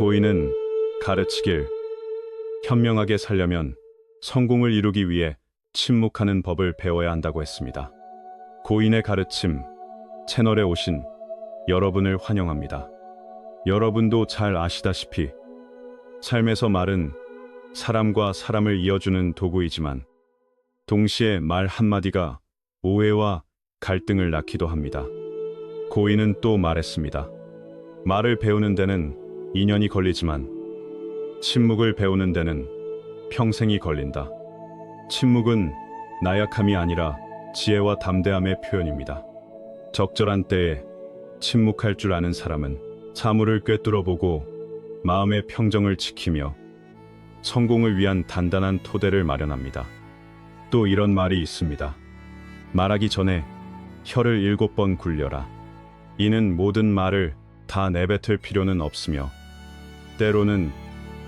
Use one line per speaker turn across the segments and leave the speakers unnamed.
고인은 가르치길, 현명하게 살려면 성공을 이루기 위해 침묵하는 법을 배워야 한다고 했습니다. 고인의 가르침, 채널에 오신 여러분을 환영합니다. 여러분도 잘 아시다시피 삶에서 말은 사람과 사람을 이어주는 도구이지만 동시에 말 한마디가 오해와 갈등을 낳기도 합니다. 고인은 또 말했습니다. 말을 배우는 데는 2년이 걸리지만 침묵을 배우는 데는 평생이 걸린다. 침묵은 나약함이 아니라 지혜와 담대함의 표현입니다. 적절한 때에 침묵할 줄 아는 사람은 사물을 꿰뚫어보고 마음의 평정을 지키며 성공을 위한 단단한 토대를 마련합니다. 또 이런 말이 있습니다. 말하기 전에 혀를 7번 굴려라. 이는 모든 말을 다 내뱉을 필요는 없으며 때로는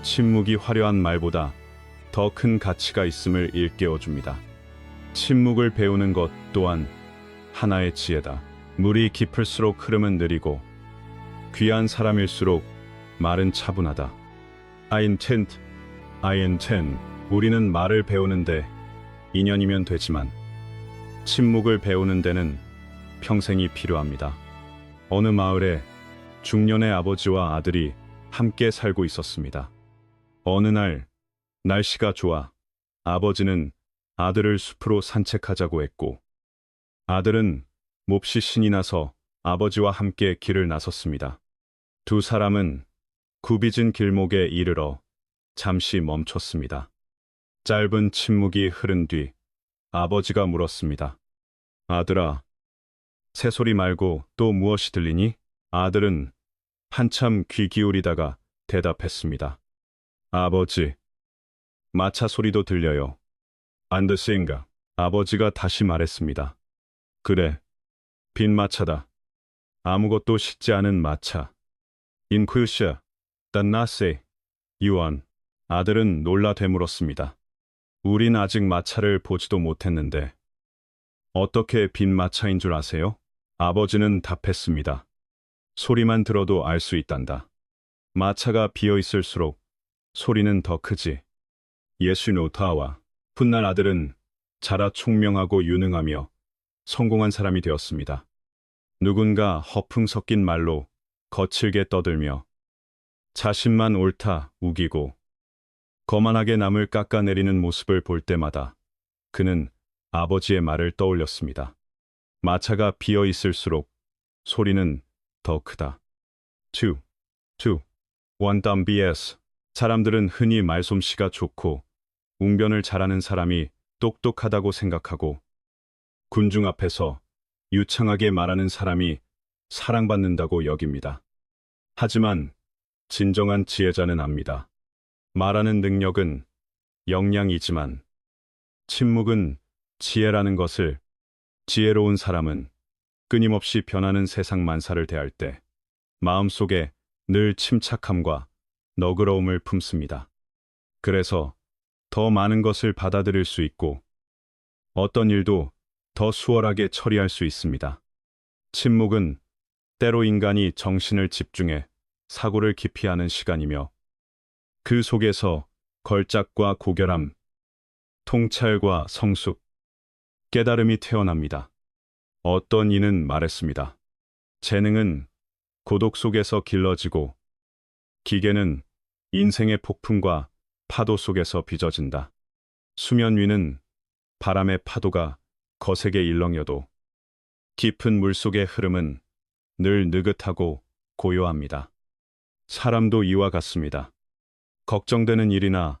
침묵이 화려한 말보다 더 큰 가치가 있음을 일깨워줍니다. 침묵을 배우는 것 또한 하나의 지혜다. 물이 깊을수록 흐름은 느리고 귀한 사람일수록 말은 차분하다. I intend. 우리는 말을 배우는데 2년이면 되지만 침묵을 배우는 데는 평생이 필요합니다. 어느 마을에 중년의 아버지와 아들이 함께 살고 있었습니다. 어느 날 날씨가 좋아 아버지는 아들을 숲으로 산책하자고 했고 아들은 몹시 신이 나서 아버지와 함께 길을 나섰습니다. 두 사람은 굽이진 길목에 이르러 잠시 멈췄습니다. 짧은 침묵이 흐른 뒤 아버지가 물었습니다. 아들아, 새소리 말고 또 무엇이 들리니? 아들은 한참 귀 기울이다가 대답했습니다. 아버지, 마차 소리도 들려요. 안드신가? 아버지가 다시 말했습니다. 그래, 빈 마차다. 아무것도 싣지 않은 마차. 인쿠슈, 딴나세, 유언. 아들은 놀라 되물었습니다. 우린 아직 마차를 보지도 못했는데 어떻게 빈 마차인 줄 아세요? 아버지는 답했습니다. 소리만 들어도 알 수 있단다. 마차가 비어 있을수록 소리는 더 크지. 예수노타와 훗날 아들은 자라 총명하고 유능하며 성공한 사람이 되었습니다. 누군가 허풍 섞인 말로 거칠게 떠들며 자신만 옳다 우기고 거만하게 남을 깎아내리는 모습을 볼 때마다 그는 아버지의 말을 떠올렸습니다. 마차가 비어 있을수록 소리는 더 크다. 2. 1 BS. 사람들은 흔히 말솜씨가 좋고 웅변을 잘하는 사람이 똑똑하다고 생각하고 군중 앞에서 유창하게 말하는 사람이 사랑받는다고 여깁니다. 하지만 진정한 지혜자는 압니다. 말하는 능력은 역량이지만 침묵은 지혜라는 것을, 지혜로운 사람은 끊임없이 변하는 세상 만사를 대할 때 마음속에 늘 침착함과 너그러움을 품습니다. 그래서 더 많은 것을 받아들일 수 있고 어떤 일도 더 수월하게 처리할 수 있습니다. 침묵은 때로 인간이 정신을 집중해 사고를 기피하는 시간이며 그 속에서 걸작과 고결함, 통찰과 성숙, 깨달음이 태어납니다. 어떤 이는 말했습니다. 재능은 고독 속에서 길러지고 기계는 인생의 폭풍과 파도 속에서 빚어진다. 수면 위는 바람의 파도가 거세게 일렁여도 깊은 물속의 흐름은 늘 느긋하고 고요합니다. 사람도 이와 같습니다. 걱정되는 일이나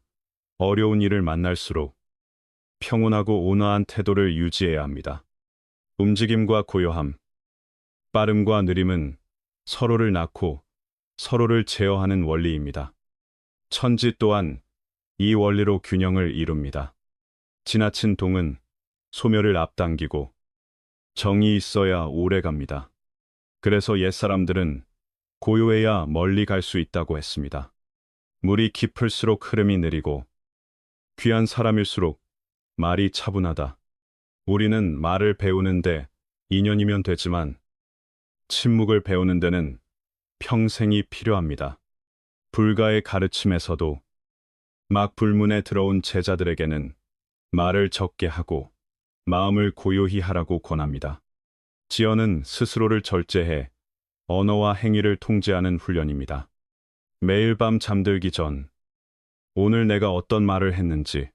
어려운 일을 만날수록 평온하고 온화한 태도를 유지해야 합니다. 움직임과 고요함, 빠름과 느림은 서로를 낳고 서로를 제어하는 원리입니다. 천지 또한 이 원리로 균형을 이룹니다. 지나친 동은 소멸을 앞당기고 정이 있어야 오래 갑니다. 그래서 옛사람들은 고요해야 멀리 갈 수 있다고 했습니다. 물이 깊을수록 흐름이 느리고 귀한 사람일수록 말이 차분하다. 우리는 말을 배우는데 2년이면 되지만 침묵을 배우는 데는 평생이 필요합니다. 불가의 가르침에서도 막 불문에 들어온 제자들에게는 말을 적게 하고 마음을 고요히 하라고 권합니다. 지어는 스스로를 절제해 언어와 행위를 통제하는 훈련입니다. 매일 밤 잠들기 전 오늘 내가 어떤 말을 했는지,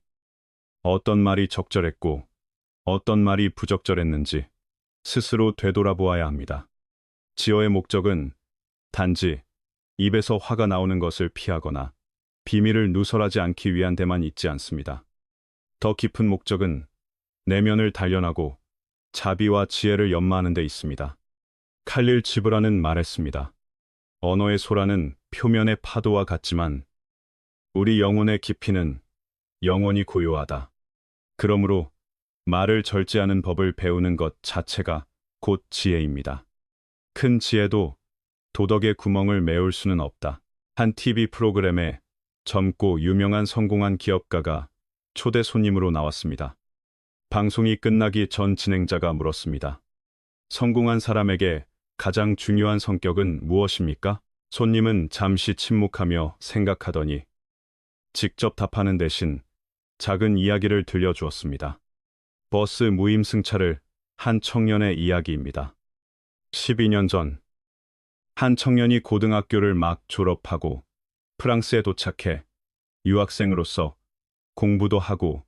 어떤 말이 적절했고 어떤 말이 부적절했는지 스스로 되돌아보아야 합니다. 지어의 목적은 단지 입에서 화가 나오는 것을 피하거나 비밀을 누설하지 않기 위한 데만 있지 않습니다. 더 깊은 목적은 내면을 단련하고 자비와 지혜를 연마하는 데 있습니다. 칼릴 지브라는 말했습니다. 언어의 소라는 표면의 파도와 같지만 우리 영혼의 깊이는 영원히 고요하다. 그러므로 말을 절제하는 법을 배우는 것 자체가 곧 지혜입니다. 큰 지혜도 도덕의 구멍을 메울 수는 없다. 한 TV 프로그램에 젊고 유명한 성공한 기업가가 초대 손님으로 나왔습니다. 방송이 끝나기 전 진행자가 물었습니다. 성공한 사람에게 가장 중요한 성격은 무엇입니까? 손님은 잠시 침묵하며 생각하더니 직접 답하는 대신 작은 이야기를 들려주었습니다. 버스 무임승차를 한 청년의 이야기입니다. 12년 전, 한 청년이 고등학교를 막 졸업하고 프랑스에 도착해 유학생으로서 공부도 하고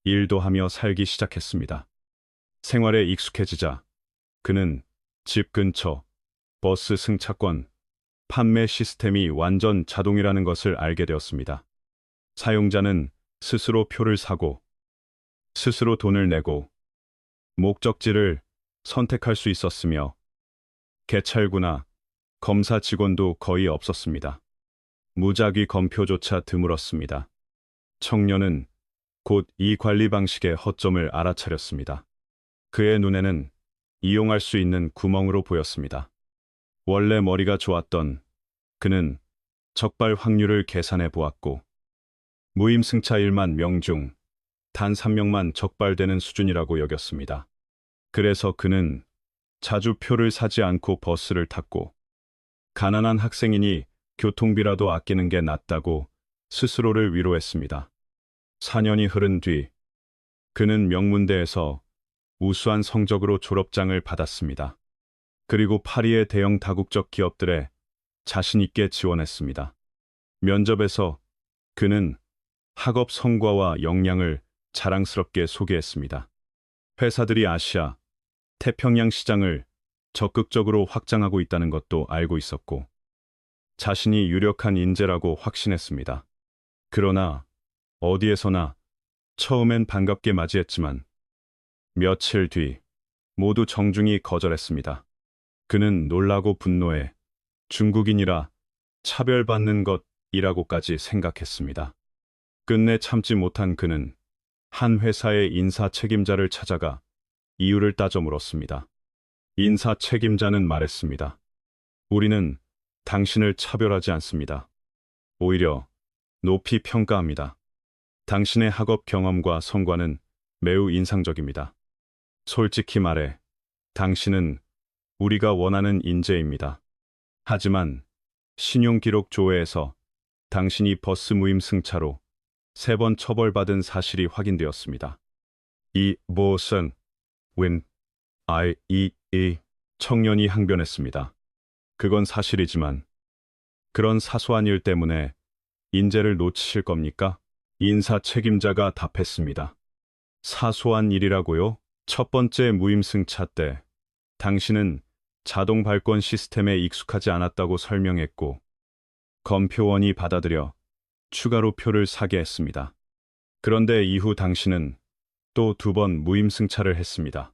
일도 하며 살기 시작했습니다. 생활에 익숙해지자 그는 집 근처 버스 승차권 판매 시스템이 완전 자동이라는 것을 알게 되었습니다. 사용자는 스스로 표를 사고 스스로 돈을 내고 목적지를 선택할 수 있었으며 개찰구나 검사 직원도 거의 없었습니다. 무작위 검표조차 드물었습니다. 청년은 곧 이 관리 방식의 허점을 알아차렸습니다. 그의 눈에는 이용할 수 있는 구멍으로 보였습니다. 원래 머리가 좋았던 그는 적발 확률을 계산해 보았고 무임승차 1만 명 중 단 3명만 적발되는 수준이라고 여겼습니다. 그래서 그는 자주 표를 사지 않고 버스를 탔고 가난한 학생이니 교통비라도 아끼는 게 낫다고 스스로를 위로했습니다. 4년이 흐른 뒤 그는 명문대에서 우수한 성적으로 졸업장을 받았습니다. 그리고 파리의 대형 다국적 기업들에 자신 있게 지원했습니다. 면접에서 그는 학업 성과와 역량을 자랑스럽게 소개했습니다. 회사들이 아시아, 태평양 시장을 적극적으로 확장하고 있다는 것도 알고 있었고 자신이 유력한 인재라고 확신했습니다. 그러나 어디에서나 처음엔 반갑게 맞이했지만 며칠 뒤 모두 정중히 거절했습니다. 그는 놀라고 분노해 중국인이라 차별받는 것이라고까지 생각했습니다. 끝내 참지 못한 그는 한 회사의 인사 책임자를 찾아가 이유를 따져 물었습니다. 인사 책임자는 말했습니다. 우리는 당신을 차별하지 않습니다. 오히려 높이 평가합니다. 당신의 학업 경험과 성과는 매우 인상적입니다. 솔직히 말해, 당신은 우리가 원하는 인재입니다. 하지만 신용기록 조회에서 당신이 버스 무임승차로 3번 처벌받은 사실이 확인되었습니다. 이 무엇은 청년이 항변했습니다. 그건 사실이지만 그런 사소한 일 때문에 인재를 놓치실 겁니까? 인사 책임자가 답했습니다. 사소한 일이라고요? 첫 번째 무임승차 때 당신은 자동 발권 시스템에 익숙하지 않았다고 설명했고 검표원이 받아들여 추가로 표를 사게 했습니다. 그런데 이후 당신은 또 2번 무임승차를 했습니다.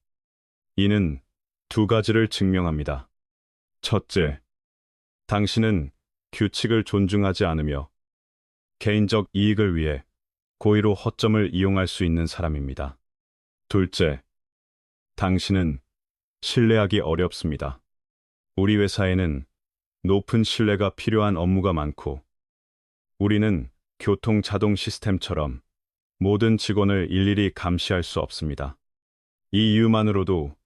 이는 2가지를 증명합니다. 첫째, 당신은 규칙을 존중하지 않으며 개인적 이익을 위해 고의로 허점을 이용할 수 있는 사람입니다. 둘째, 당신은 신뢰하기 어렵습니다. 우리 회사에는 높은 신뢰가 필요한 업무가 많고 우리는 교통 자동 시스템처럼 모든 직원을 일일이 감시할 수 없습니다. 이 이유만으로도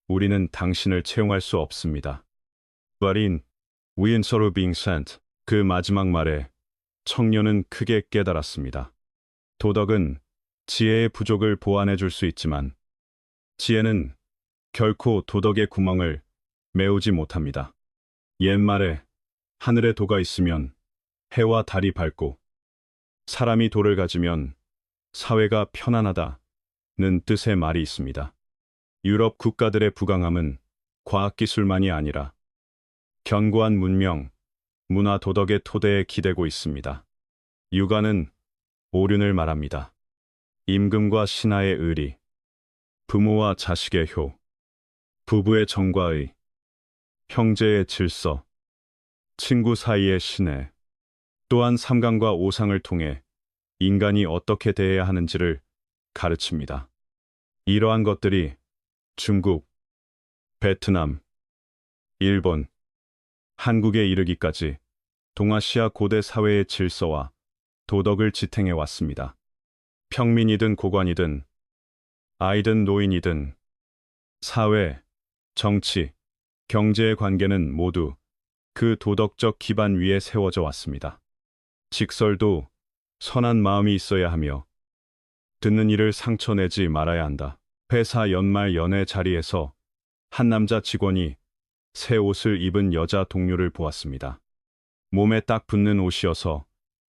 우리는 당신을 채용할 수 없습니다. But in we in sort of being sent 그 마지막 말에 청년은 크게 깨달았습니다. 도덕은 지혜의 부족을 보완해 줄 수 있지만 지혜는 결코 도덕의 구멍을 메우지 못합니다. 옛말에 하늘에 도가 있으면 해와 달이 밝고 사람이 도를 가지면 사회가 편안하다는 뜻의 말이 있습니다. 유럽 국가들의 부강함은 과학기술만이 아니라 견고한 문명, 문화 도덕의 토대에 기대고 있습니다. 육아는 오륜을 말합니다. 임금과 신하의 의리, 부모와 자식의 효, 부부의 정과의, 형제의 질서, 친구 사이의 신뢰, 또한 삼강과 오상을 통해 인간이 어떻게 대해야 하는지를 가르칩니다. 이러한 것들이 중국, 베트남, 일본, 한국에 이르기까지 동아시아 고대 사회의 질서와 도덕을 지탱해 왔습니다. 평민이든 고관이든 아이든 노인이든 사회, 정치, 경제의 관계는 모두 그 도덕적 기반 위에 세워져 왔습니다. 직설도 선한 마음이 있어야 하며 듣는 이를 상처내지 말아야 한다. 회사 연말 연회 자리에서 한 남자 직원이 새 옷을 입은 여자 동료를 보았습니다. 몸에 딱 붙는 옷이어서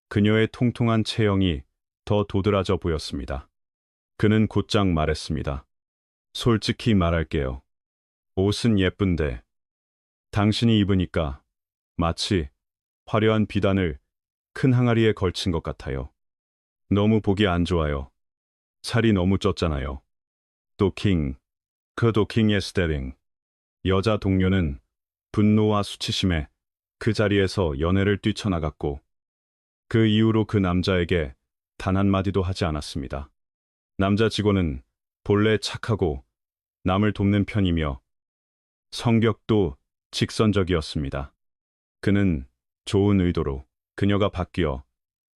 그녀의 통통한 체형이 더 도드라져 보였습니다. 그는 곧장 말했습니다. 솔직히 말할게요. 옷은 예쁜데 당신이 입으니까 마치 화려한 비단을 큰 항아리에 걸친 것 같아요. 너무 보기 안 좋아요. 살이 너무 쪘잖아요. 도킹, 그 도킹의 스테링. 여자 동료는 분노와 수치심에 그 자리에서 연회를 뛰쳐나갔고 그 이후로 그 남자에게 단 한마디도 하지 않았습니다. 남자 직원은 본래 착하고 남을 돕는 편이며 성격도 직선적이었습니다. 그는 좋은 의도로 그녀가 바뀌어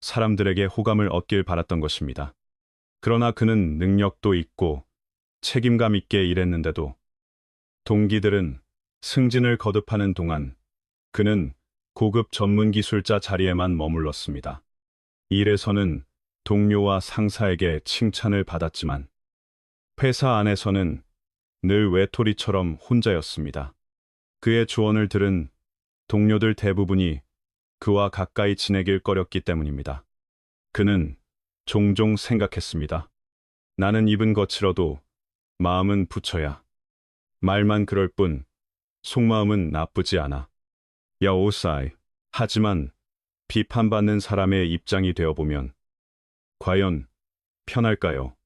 사람들에게 호감을 얻길 바랐던 것입니다. 그러나 그는 능력도 있고 책임감 있게 일했는데도 동기들은 승진을 거듭하는 동안 그는 고급 전문 기술자 자리에만 머물렀습니다. 일에서는 동료와 상사에게 칭찬을 받았지만 회사 안에서는 늘 외톨이처럼 혼자였습니다. 그의 조언을 들은 동료들 대부분이 그와 가까이 지내길 꺼렸기 때문입니다. 그는 종종 생각했습니다. 나는 입은 거칠어도 마음은 부처야. 말만 그럴 뿐 속마음은 나쁘지 않아. 야오사이. 하지만 비판받는 사람의 입장이 되어보면 과연 편할까요?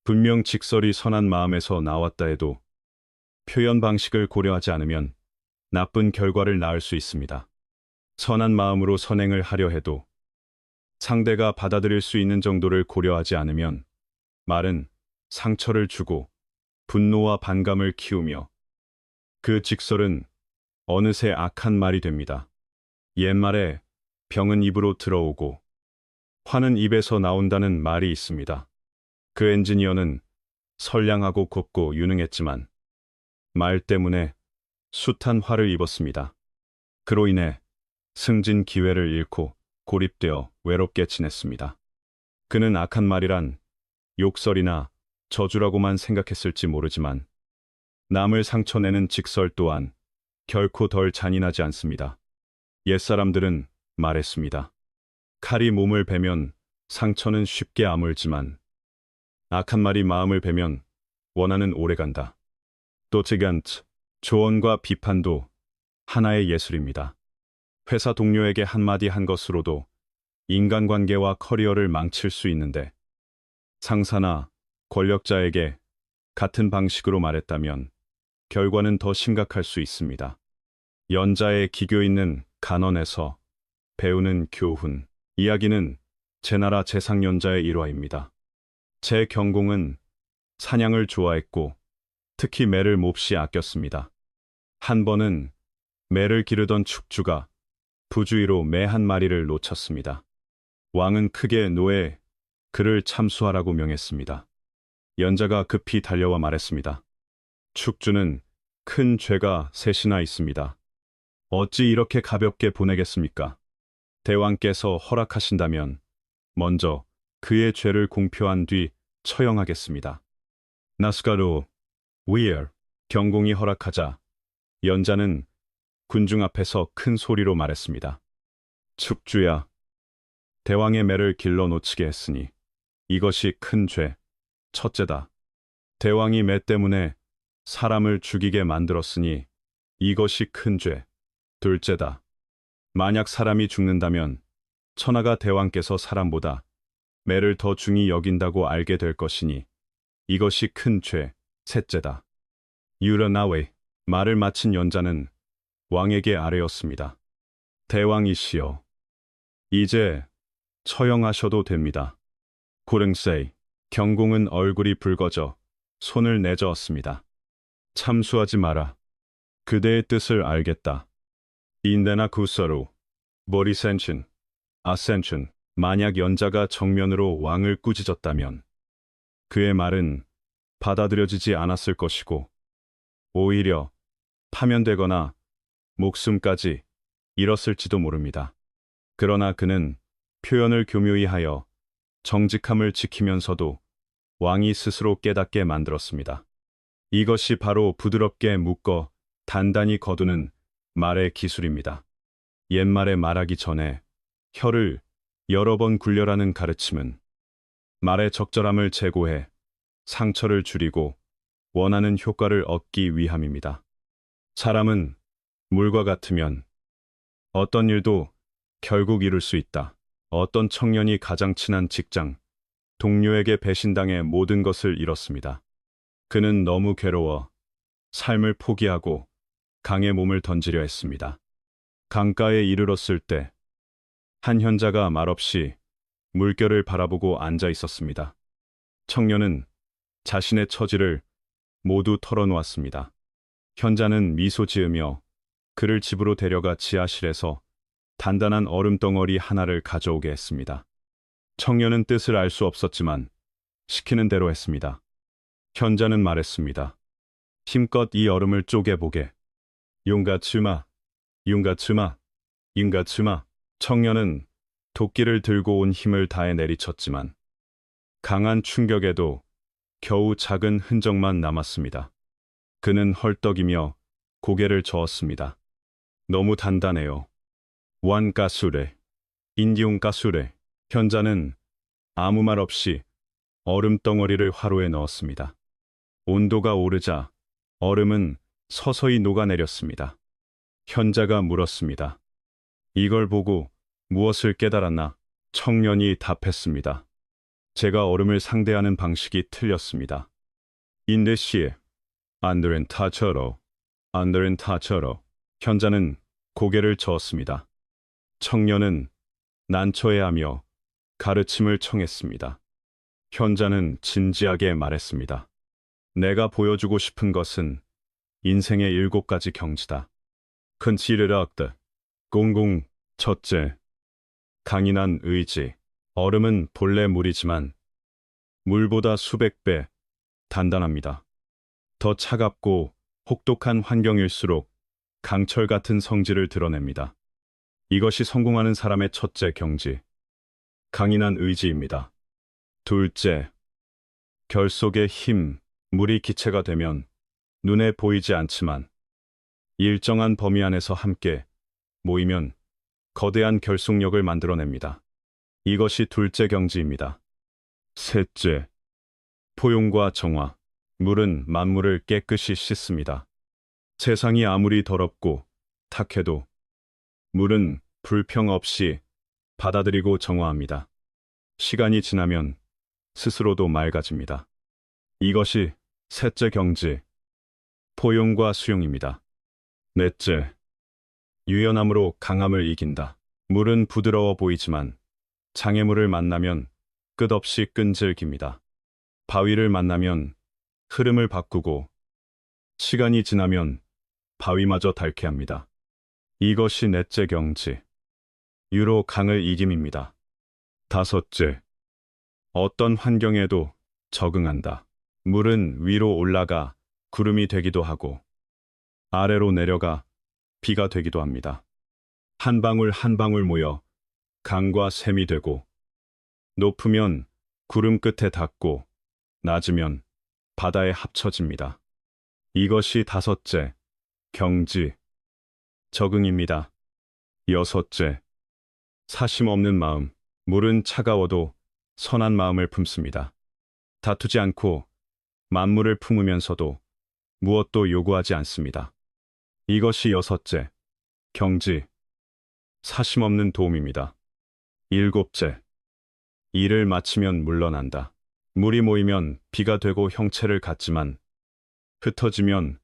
분명 직설이 선한 마음에서 나왔다 해도 표현 방식을 고려하지 않으면 나쁜 결과를 낳을 수 있습니다. 선한 마음으로 선행을 하려 해도 상대가 받아들일 수 있는 정도를 고려하지 않으면 말은 상처를 주고 분노와 반감을 키우며 그 직설은 어느새 악한 말이 됩니다. 옛말에 병은 입으로 들어오고 화는 입에서 나온다는 말이 있습니다. 그 엔지니어는 선량하고 곱고 유능했지만 말 때문에 숱한 화를 입었습니다. 그로 인해 승진 기회를 잃고 고립되어 외롭게 지냈습니다. 그는 악한 말이란 욕설이나 저주라고만 생각했을지 모르지만 남을 상처내는 직설 또한 결코 덜 잔인하지 않습니다. 옛사람들은 말했습니다. 칼이 몸을 베면 상처는 쉽게 아물지만 악한 말이 마음을 베면 원한은 오래간다. 또 지간트, 조언과 비판도 하나의 예술입니다. 회사 동료에게 한마디 한 것으로도 인간관계와 커리어를 망칠 수 있는데 상사나 권력자에게 같은 방식으로 말했다면 결과는 더 심각할 수 있습니다. 연자의 기교 있는 간언에서 배우는 교훈. 이야기는 제나라 제상연자의 일화입니다. 제 경공은 사냥을 좋아했고 특히 매를 몹시 아꼈습니다. 한 번은 매를 기르던 축주가 부주의로 매 한 마리를 놓쳤습니다. 왕은 크게 노해 그를 참수하라고 명했습니다. 연자가 급히 달려와 말했습니다. 축주는 큰 죄가 셋이나 있습니다. 어찌 이렇게 가볍게 보내겠습니까? 대왕께서 허락하신다면 먼저 그의 죄를 공표한 뒤 처형하겠습니다. 나스가루 위얼 경공이 허락하자 연자는 군중 앞에서 큰 소리로 말했습니다. 축주야, 대왕의 매를 길러 놓치게 했으니 이것이 큰 죄, 첫째다. 대왕이 매 때문에 사람을 죽이게 만들었으니 이것이 큰 죄, 둘째다. 만약 사람이 죽는다면 천하가 대왕께서 사람보다 매를 더 중히 여긴다고 알게 될 것이니 이것이 큰 죄, 셋째다. 유라나웨이 말을 마친 연자는 왕에게 아뢰었습니다. 대왕이시여, 이제 처형하셔도 됩니다. 고릉세이 경공은 얼굴이 붉어져 손을 내저었습니다. 참수하지 마라. 그대의 뜻을 알겠다. 인데나 구서로 모리센춘 아센춘 만약 연자가 정면으로 왕을 꾸짖었다면 그의 말은 받아들여지지 않았을 것이고 오히려 파면되거나 목숨까지 잃었을지도 모릅니다. 그러나 그는 표현을 교묘히 하여 정직함을 지키면서도 왕이 스스로 깨닫게 만들었습니다. 이것이 바로 부드럽게 묶어 단단히 거두는 말의 기술입니다. 옛말에 말하기 전에 혀를 여러 번 굴려라는 가르침은 말의 적절함을 제고해 상처를 줄이고 원하는 효과를 얻기 위함입니다. 사람은 물과 같으면 어떤 일도 결국 이룰 수 있다. 어떤 청년이 가장 친한 직장, 동료에게 배신당해 모든 것을 잃었습니다. 그는 너무 괴로워 삶을 포기하고 강에 몸을 던지려 했습니다. 강가에 이르렀을 때 한 현자가 말없이 물결을 바라보고 앉아 있었습니다. 청년은 자신의 처지를 모두 털어놓았습니다. 현자는 미소 지으며 그를 집으로 데려가 지하실에서 단단한 얼음덩어리 하나를 가져오게 했습니다. 청년은 뜻을 알 수 없었지만 시키는 대로 했습니다. 현자는 말했습니다. 힘껏 이 얼음을 쪼개보게. 용가츠마, 용가츠마, 용가츠마. 청년은 도끼를 들고 온 힘을 다해 내리쳤지만 강한 충격에도 겨우 작은 흔적만 남았습니다. 그는 헐떡이며 고개를 저었습니다. 너무 단단해요. 완가수레, 인디용가수레. 현자는 아무 말 없이 얼음덩어리를 화로에 넣었습니다. 온도가 오르자 얼음은 서서히 녹아내렸습니다. 현자가 물었습니다. 이걸 보고 무엇을 깨달았나? 청년이 답했습니다. 제가 얼음을 상대하는 방식이 틀렸습니다. 인데시에 안드렌 타처로, 안드렌 타처로. 현자는 고개를 저었습니다. 청년은 난처해하며 가르침을 청했습니다. 현자는 진지하게 말했습니다. 내가 보여주고 싶은 것은 인생의 7가지 경지다. 큰치르락드 공공 첫째, 강인한 의지. 얼음은 본래 물이지만 물보다 수백 배 단단합니다. 더 차갑고 혹독한 환경일수록 강철 같은 성질을 드러냅니다. 이것이 성공하는 사람의 첫째 경지, 강인한 의지입니다. 둘째, 결속의 힘. 물이 기체가 되면 눈에 보이지 않지만 일정한 범위 안에서 함께 모이면 거대한 결속력을 만들어냅니다. 이것이 둘째 경지입니다. 셋째, 포용과 정화. 물은 만물을 깨끗이 씻습니다. 세상이 아무리 더럽고 탁해도 물은 불평 없이 받아들이고 정화합니다. 시간이 지나면 스스로도 맑아집니다. 이것이 셋째 경지, 포용과 수용입니다. 넷째, 유연함으로 강함을 이긴다. 물은 부드러워 보이지만 장애물을 만나면 끝없이 끈질깁니다. 바위를 만나면 흐름을 바꾸고 시간이 지나면 바위마저 닳게 합니다. 이것이 넷째 경지, 유로 강을 이김입니다. 다섯째, 어떤 환경에도 적응한다. 물은 위로 올라가 구름이 되기도 하고 아래로 내려가 비가 되기도 합니다. 한 방울 한 방울 모여 강과 샘이 되고 높으면 구름 끝에 닿고 낮으면 바다에 합쳐집니다. 이것이 다섯째, 경지, 적응입니다. 여섯째, 사심 없는 마음. 물은 차가워도 선한 마음을 품습니다. 다투지 않고 만물을 품으면서도 무엇도 요구하지 않습니다. 이것이 여섯째, 경지, 사심 없는 도움입니다. 일곱째, 일을 마치면 물러난다. 물이 모이면 비가 되고 형체를 갖지만 흩어지면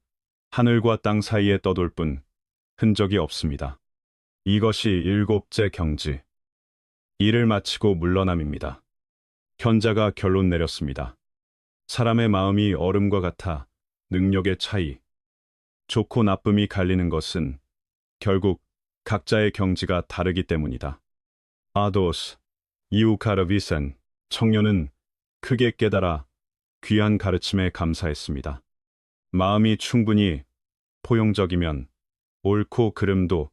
하늘과 땅 사이에 떠돌 뿐 흔적이 없습니다. 이것이 일곱째 경지, 일을 마치고 물러남입니다. 현자가 결론 내렸습니다. 사람의 마음이 얼음과 같아 능력의 차이, 좋고 나쁨이 갈리는 것은 결국 각자의 경지가 다르기 때문이다. 아도스, 이우카르비센, 청년은 크게 깨달아 귀한 가르침에 감사했습니다. 마음이 충분히 포용적이면 옳고 그름도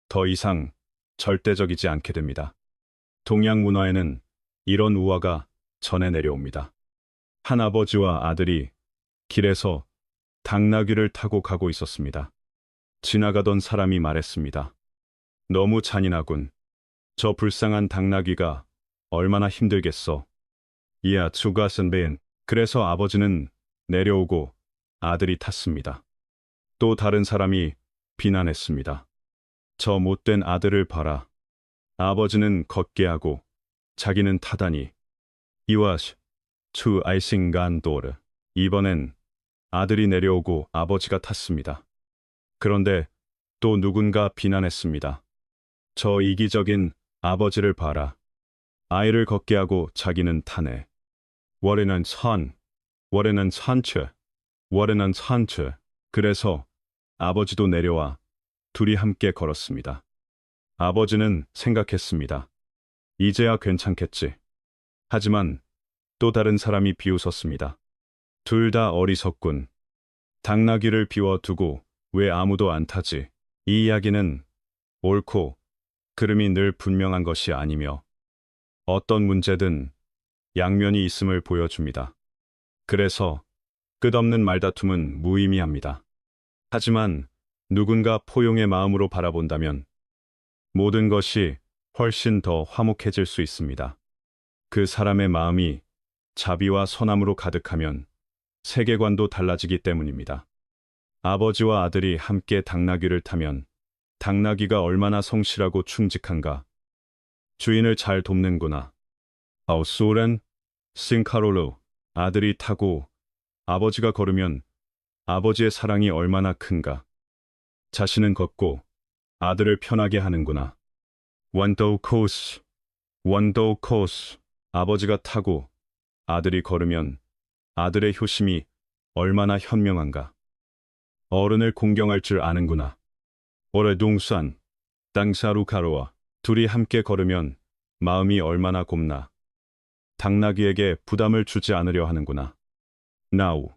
더 이상 절대적이지 않게 됩니다. 동양 문화에는 이런 우화가 전해 내려옵니다. 한 아버지와 아들이 길에서 당나귀를 타고 가고 있었습니다. 지나가던 사람이 말했습니다. 너무 잔인하군. 저 불쌍한 당나귀가 얼마나 힘들겠어. 이야 추가슨 벤. 그래서 아버지는 내려오고 아들이 탔습니다. 또 다른 사람이 비난했습니다. 저 못된 아들을 봐라. 아버지는 걷게 하고 자기는 타다니. 이와시 추 아이싱간 도르. 이번엔 아들이 내려오고 아버지가 탔습니다. 그런데 또 누군가 비난했습니다. 저 이기적인 아버지를 봐라. 아이를 걷게 하고 자기는 타네. 월에는 선, 월에는 산츠, 월에는 산츠. 그래서 아버지도 내려와 둘이 함께 걸었습니다. 아버지는 생각했습니다. 이제야 괜찮겠지. 하지만 또 다른 사람이 비웃었습니다. 둘 다 어리석군. 당나귀를 비워두고 왜 아무도 안 타지? 이 이야기는 옳고 그름이 늘 분명한 것이 아니며 어떤 문제든 양면이 있음을 보여줍니다. 그래서 끝없는 말다툼은 무의미합니다. 하지만 누군가 포용의 마음으로 바라본다면 모든 것이 훨씬 더 화목해질 수 있습니다. 그 사람의 마음이 자비와 선함으로 가득하면 세계관도 달라지기 때문입니다. 아버지와 아들이 함께 당나귀를 타면 당나귀가 얼마나 성실하고 충직한가. 주인을 잘 돕는구나. 아우소렌 싱카롤루. 아들이 타고 아버지가 걸으면 아버지의 사랑이 얼마나 큰가. 자신은 걷고 아들을 편하게 하는구나. 원도우 코스, 원도우 코스. 아버지가 타고 아들이 걸으면 아들의 효심이 얼마나 현명한가. 어른을 공경할 줄 아는구나. 오래둥산, 땅사루카로와 둘이 함께 걸으면 마음이 얼마나 곱나. 당나귀에게 부담을 주지 않으려 하는구나. 나우,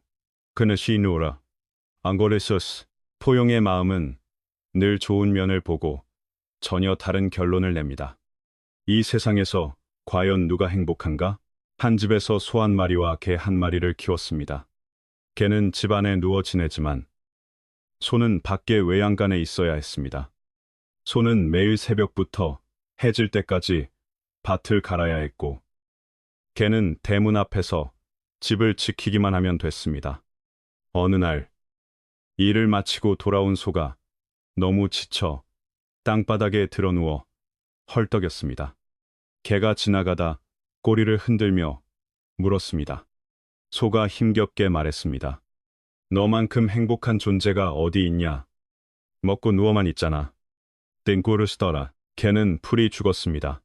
그느시누라, 앙고레서스. 포용의 마음은 늘 좋은 면을 보고 전혀 다른 결론을 냅니다. 이 세상에서 과연 누가 행복한가? 한 집에서 소 한 마리와 개 한 마리를 키웠습니다. 개는 집 안에 누워 지내지만 소는 밖에 외양간에 있어야 했습니다. 소는 매일 새벽부터 해질 때까지 밭을 갈아야 했고 개는 대문 앞에서 집을 지키기만 하면 됐습니다. 어느 날 일을 마치고 돌아온 소가 너무 지쳐 땅바닥에 드러누워 헐떡였습니다. 개가 지나가다 꼬리를 흔들며 물었습니다. 소가 힘겹게 말했습니다. 너만큼 행복한 존재가 어디 있냐? 먹고 누워만 있잖아. 땡꾸르스더라. 개는 풀이 죽었습니다.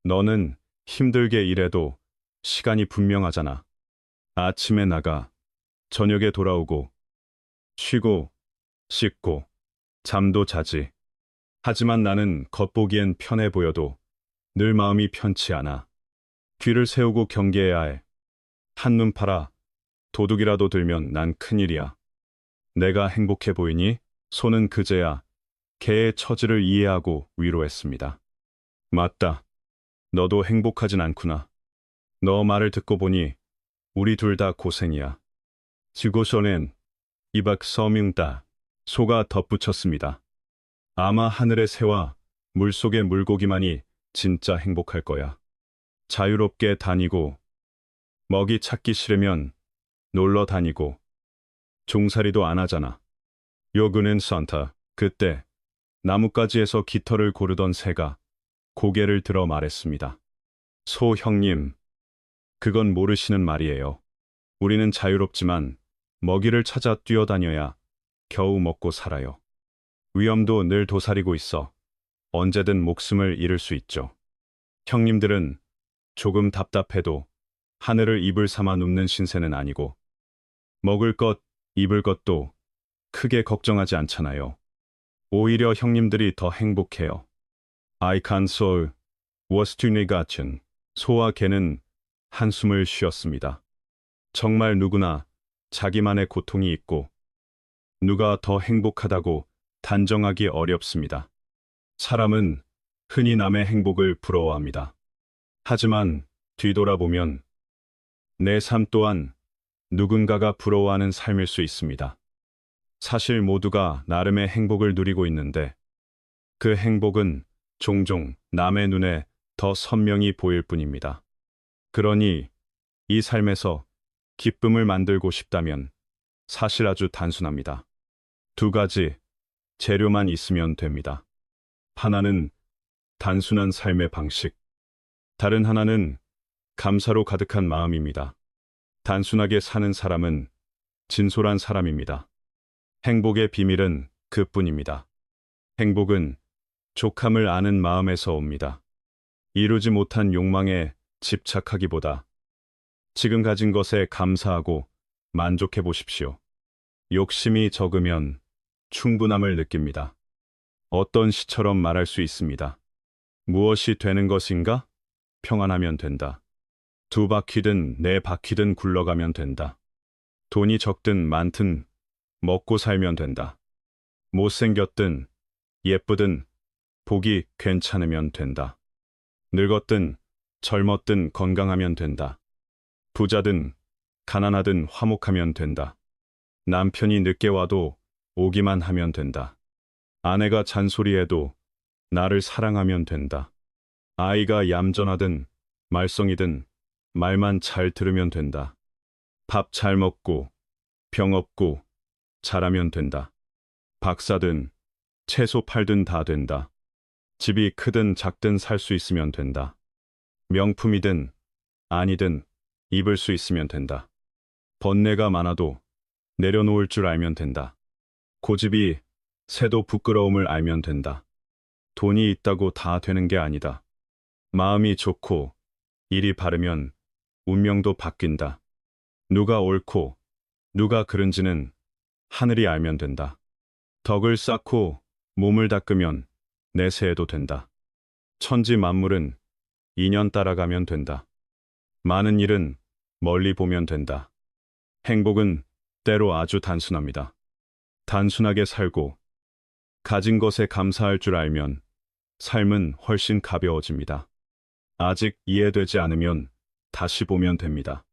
너는 힘들게 일해도 시간이 분명하잖아. 아침에 나가 저녁에 돌아오고 쉬고 씻고 잠도 자지. 하지만 나는 겉보기엔 편해 보여도 늘 마음이 편치 않아. 귀를 세우고 경계해야 해. 한눈 팔아 도둑이라도 들면 난 큰일이야. 내가 행복해 보이니? 소는 그제야 개의 처지를 이해하고 위로했습니다. 맞다. 너도 행복하진 않구나. 너 말을 듣고 보니 우리 둘 다 고생이야. 지고서는 이박 서명다. 소가 덧붙였습니다. 아마 하늘의 새와 물속의 물고기만이 진짜 행복할 거야. 자유롭게 다니고, 먹이 찾기 싫으면 놀러 다니고, 종살이도 안 하잖아. 요그는 산타. 그때 나뭇가지에서 깃털을 고르던 새가 고개를 들어 말했습니다. 소 형님, 그건 모르시는 말이에요. 우리는 자유롭지만 먹이를 찾아 뛰어다녀야 겨우 먹고 살아요. 위험도 늘 도사리고 있어 언제든 목숨을 잃을 수 있죠. 형님들은 조금 답답해도 하늘을 이불 삼아 눕는 신세는 아니고 먹을 것, 입을 것도 크게 걱정하지 않잖아요. 오히려 형님들이 더 행복해요. 아이칸솔 워스튜네 같은 소와 개는 한숨을 쉬었습니다. 정말 누구나 자기만의 고통이 있고 누가 더 행복하다고 단정하기 어렵습니다. 사람은 흔히 남의 행복을 부러워합니다. 하지만 뒤돌아보면 내 삶 또한 누군가가 부러워하는 삶일 수 있습니다. 사실 모두가 나름의 행복을 누리고 있는데 그 행복은 종종 남의 눈에 더 선명히 보일 뿐입니다. 그러니 이 삶에서 기쁨을 만들고 싶다면 사실 아주 단순합니다. 두 가지 재료만 있으면 됩니다. 하나는 단순한 삶의 방식, 다른 하나는 감사로 가득한 마음입니다. 단순하게 사는 사람은 진솔한 사람입니다. 행복의 비밀은 그뿐입니다. 행복은 족함을 아는 마음에서 옵니다. 이루지 못한 욕망에 집착하기보다 지금 가진 것에 감사하고 만족해 보십시오. 욕심이 적으면 충분함을 느낍니다. 어떤 시처럼 말할 수 있습니다. 무엇이 되는 것인가? 평안하면 된다. 두 바퀴든 네 바퀴든 굴러가면 된다. 돈이 적든 많든 먹고 살면 된다. 못생겼든 예쁘든 보기 괜찮으면 된다. 늙었든 젊었든 건강하면 된다. 부자든 가난하든 화목하면 된다. 남편이 늦게 와도 오기만 하면 된다. 아내가 잔소리해도 나를 사랑하면 된다. 아이가 얌전하든 말썽이든 말만 잘 들으면 된다. 밥 잘 먹고 병 없고 잘하면 된다. 박사든 채소 팔든 다 된다. 집이 크든 작든 살 수 있으면 된다. 명품이든 아니든 입을 수 있으면 된다. 번뇌가 많아도 내려놓을 줄 알면 된다. 고집이 새도 부끄러움을 알면 된다. 돈이 있다고 다 되는 게 아니다. 마음이 좋고 일이 바르면 운명도 바뀐다. 누가 옳고 누가 그른지는 하늘이 알면 된다. 덕을 쌓고 몸을 닦으면 내세해도 된다. 천지 만물은 인연 따라가면 된다. 많은 일은 멀리 보면 된다. 행복은 때로 아주 단순합니다. 단순하게 살고 가진 것에 감사할 줄 알면 삶은 훨씬 가벼워집니다. 아직 이해되지 않으면 다시 보면 됩니다.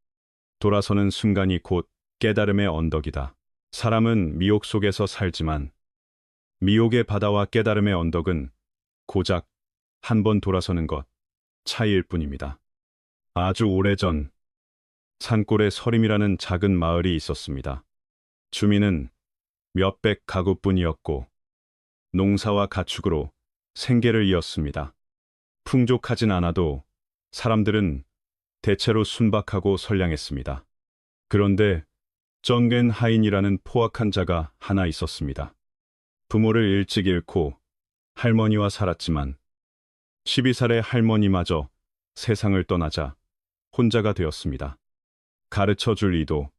돌아서는 순간이 곧 깨달음의 언덕이다. 사람은 미혹 속에서 살지만 미혹의 바다와 깨달음의 언덕은 고작 한 번 돌아서는 것 차이일 뿐입니다. 아주 오래전 산골에 서림이라는 작은 마을이 있었습니다. 주민은 몇백 가구뿐이었고 농사와 가축으로 생계를 이었습니다. 풍족하진 않아도 사람들은 대체로 순박하고 선량했습니다. 그런데 정겐 하인이라는 포악한 자가 하나 있었습니다. 부모를 일찍 잃고 할머니와 살았지만 12살의 할머니마저 세상을 떠나자 혼자가 되었습니다. 가르쳐 줄 이도,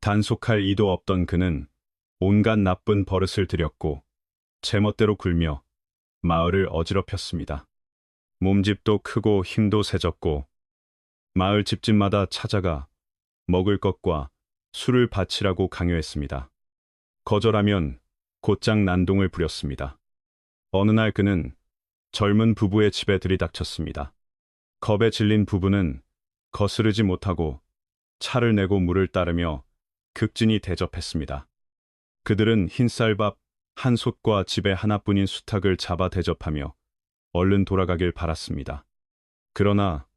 단속할 이도 없던 그는 온갖 나쁜 버릇을 들였고 제멋대로 굴며 마을을 어지럽혔습니다. 몸집도 크고 힘도 세졌고 마을 집집마다 찾아가 먹을 것과 술을 바치라고 강요했습니다. 거절하면 곧장 난동을 부렸습니다. 어느 날 그는 젊은 부부의 집에 들이닥쳤습니다. 겁에 질린 부부는 거스르지 못하고 차를 내고 물을 따르며 극진히 대접했습니다. 그들은 흰쌀밥 한 솥과 집에 하나뿐인 수탉을 잡아 대접하며 얼른 돌아가길 바랐습니다. 그러나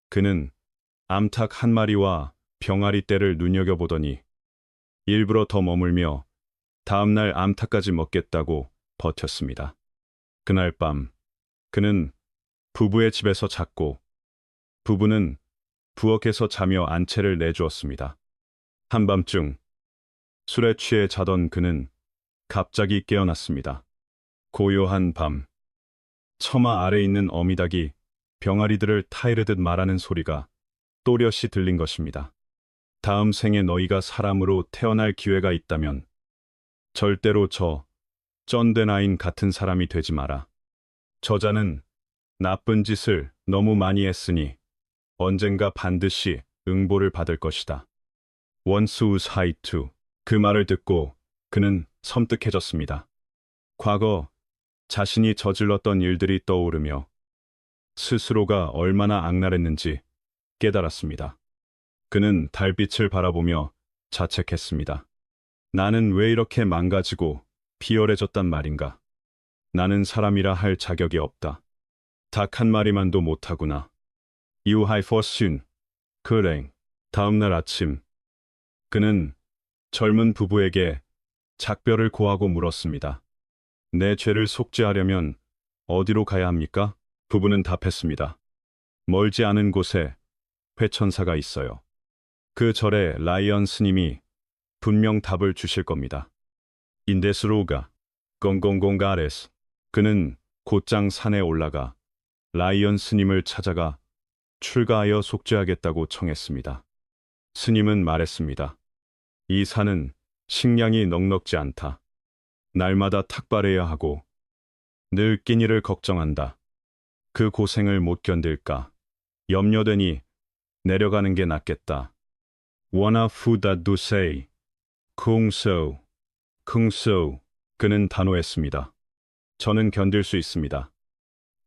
그는 암탉 한 마리와 병아리 떼를 눈여겨보더니 일부러 더 머물며 다음날 암탉까지 먹겠다고 버텼습니다. 그날 밤 그는 부부의 집에서 잤고 부부는 부엌에서 자며 안채를 내주었습니다. 한밤중 술에 취해 자던 그는 갑자기 깨어났습니다. 고요한 밤, 처마 아래 있는 어미닭이 병아리들을 타이르듯 말하는 소리가 또렷이 들린 것입니다. 다음 생에 너희가 사람으로 태어날 기회가 있다면 절대로 저 쩐된 아인 같은 사람이 되지 마라. 저자는 나쁜 짓을 너무 많이 했으니 언젠가 반드시 응보를 받을 것이다. 원수우스 하이투. 그 말을 듣고 그는 섬뜩해졌습니다. 과거 자신이 저질렀던 일들이 떠오르며 스스로가 얼마나 악랄했는지 깨달았습니다. 그는 달빛을 바라보며 자책했습니다. 나는 왜 이렇게 망가지고 비열해졌단 말인가? 나는 사람이라 할 자격이 없다. 닭 한 마리만도 못하구나. 유하이 포슨. 그랭. 다음날 아침 그는 젊은 부부에게 작별을 고하고 물었습니다. 내 죄를 속죄하려면 어디로 가야 합니까? 부부는 답했습니다. 멀지 않은 곳에 회천사가 있어요. 그 절에 라이언 스님이 분명 답을 주실 겁니다. 인데스로가 공공공가레스. 그는 곧장 산에 올라가 라이언 스님을 찾아가 출가하여 속죄하겠다고 청했습니다. 스님은 말했습니다. 이 산은 식량이 넉넉지 않다. 날마다 탁발해야 하고 늘 끼니를 걱정한다. 그 고생을 못 견딜까 염려되니 내려가는 게 낫겠다. 원아 푸다 두세이 쿵소 쿵소. 그는 단호했습니다. 저는 견딜 수 있습니다.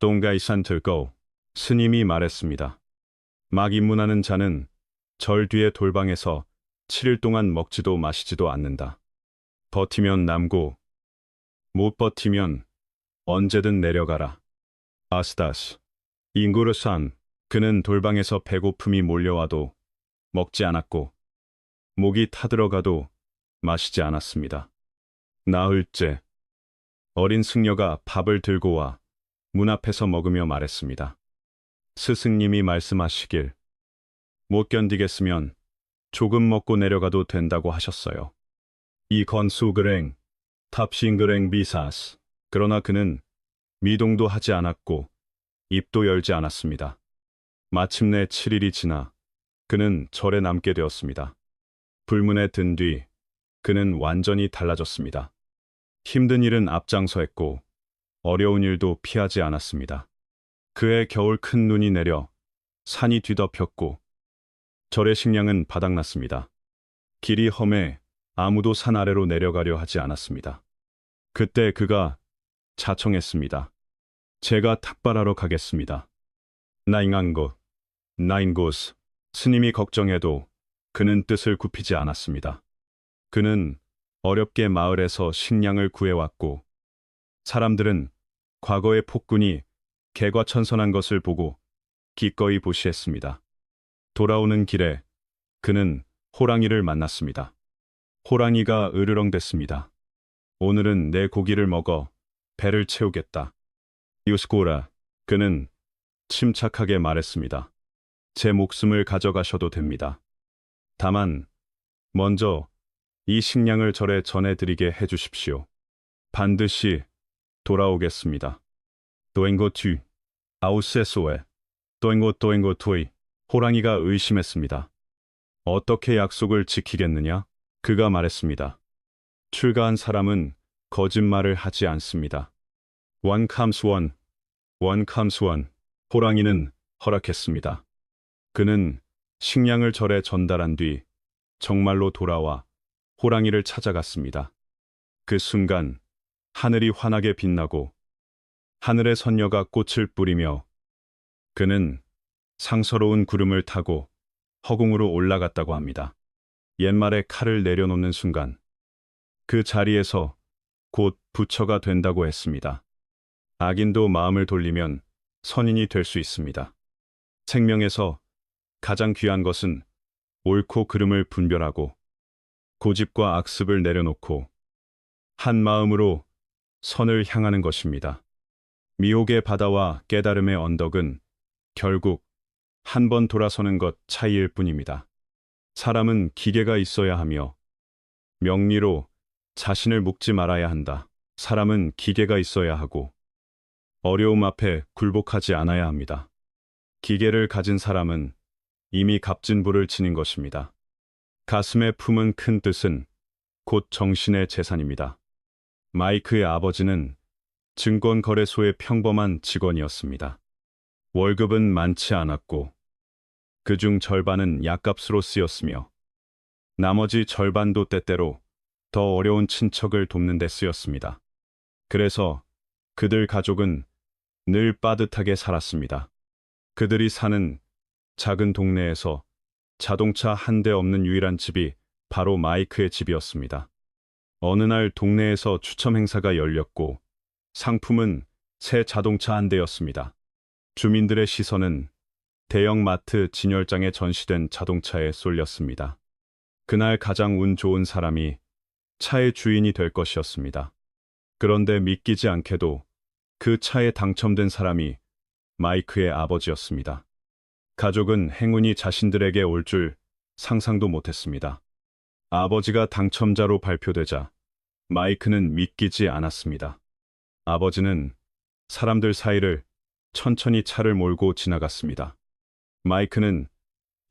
동가이산 들고. 스님이 말했습니다. 막 입문하는 자는 절 뒤의 돌방에서 7일 동안 먹지도 마시지도 않는다. 버티면 남고 못 버티면 언제든 내려가라. 아스다스. 잉구르산. 그는 돌방에서 배고픔이 몰려와도 먹지 않았고 목이 타들어가도 마시지 않았습니다. 나흘째 어린 승려가 밥을 들고 와 문 앞에서 먹으며 말했습니다. 스승님이 말씀하시길 못 견디겠으면 조금 먹고 내려가도 된다고 하셨어요. 이 건수그랭 탑싱그랭 비사스. 그러나 그는 미동도 하지 않았고 입도 열지 않았습니다. 마침내 7일이 지나 그는 절에 남게 되었습니다. 불문에 든 뒤 그는 완전히 달라졌습니다. 힘든 일은 앞장서했고 어려운 일도 피하지 않았습니다. 그해 겨울 큰 눈이 내려 산이 뒤덮였고 절의 식량은 바닥났습니다. 길이 험해 아무도 산 아래로 내려가려 하지 않았습니다. 그때 그가 자청했습니다. 제가 탁발하러 가겠습니다. 나잉한곳, 나인곳. 스님이 걱정해도 그는 뜻을 굽히지 않았습니다. 그는 어렵게 마을에서 식량을 구해왔고 사람들은 과거의 폭군이 개과천선한 것을 보고 기꺼이 보시했습니다. 돌아오는 길에 그는 호랑이를 만났습니다. 호랑이가 으르렁댔습니다. 오늘은 내 고기를 먹어 배를 채우겠다. 유스코라. 그는 침착하게 말했습니다. 제 목숨을 가져가셔도 됩니다. 다만 먼저 이 식량을 절에 전해드리게 해주십시오. 반드시 돌아오겠습니다. 도앵고투 아우세소에 도앵고투이. 호랑이가 의심했습니다. 어떻게 약속을 지키겠느냐? 그가 말했습니다. 출가한 사람은 거짓말을 하지 않습니다. 원캄스원. 호랑이는 허락했습니다. 그는 식량을 절에 전달한 뒤 정말로 돌아와 호랑이를 찾아갔습니다. 그 순간 하늘이 환하게 빛나고 하늘의 선녀가 꽃을 뿌리며 그는 상서로운 구름을 타고 허공으로 올라갔다고 합니다. 옛말에 칼을 내려놓는 순간 그 자리에서 곧 부처가 된다고 했습니다. 악인도 마음을 돌리면 선인이 될 수 있습니다. 생명에서 가장 귀한 것은 옳고 그름을 분별하고 고집과 악습을 내려놓고 한 마음으로 선을 향하는 것입니다. 미혹의 바다와 깨달음의 언덕은 결국 한 번 돌아서는 것 차이일 뿐입니다. 사람은 기계가 있어야 하며 명리로 자신을 묶지 말아야 한다. 사람은 기계가 있어야 하고 어려움 앞에 굴복하지 않아야 합니다. 기계를 가진 사람은 이미 값진 부를 지닌 것입니다. 가슴에 품은 큰 뜻은 곧 정신의 재산입니다. 마이크의 아버지는 증권거래소의 평범한 직원이었습니다. 월급은 많지 않았고 그중 절반은 약값으로 쓰였으며 나머지 절반도 때때로 더 어려운 친척을 돕는 데 쓰였습니다. 그래서 그들 가족은 늘 빠듯하게 살았습니다. 그들이 사는 작은 동네에서 자동차 한 대 없는 유일한 집이 바로 마이크의 집이었습니다. 어느 날 동네에서 추첨 행사가 열렸고 상품은 새 자동차 한 대였습니다. 주민들의 시선은 대형 마트 진열장에 전시된 자동차에 쏠렸습니다. 그날 가장 운 좋은 사람이 차의 주인이 될 것이었습니다. 그런데 믿기지 않게도 그 차에 당첨된 사람이 마이크의 아버지였습니다. 가족은 행운이 자신들에게 올 줄 상상도 못했습니다. 아버지가 당첨자로 발표되자 마이크는 믿기지 않았습니다. 아버지는 사람들 사이를 천천히 차를 몰고 지나갔습니다. 마이크는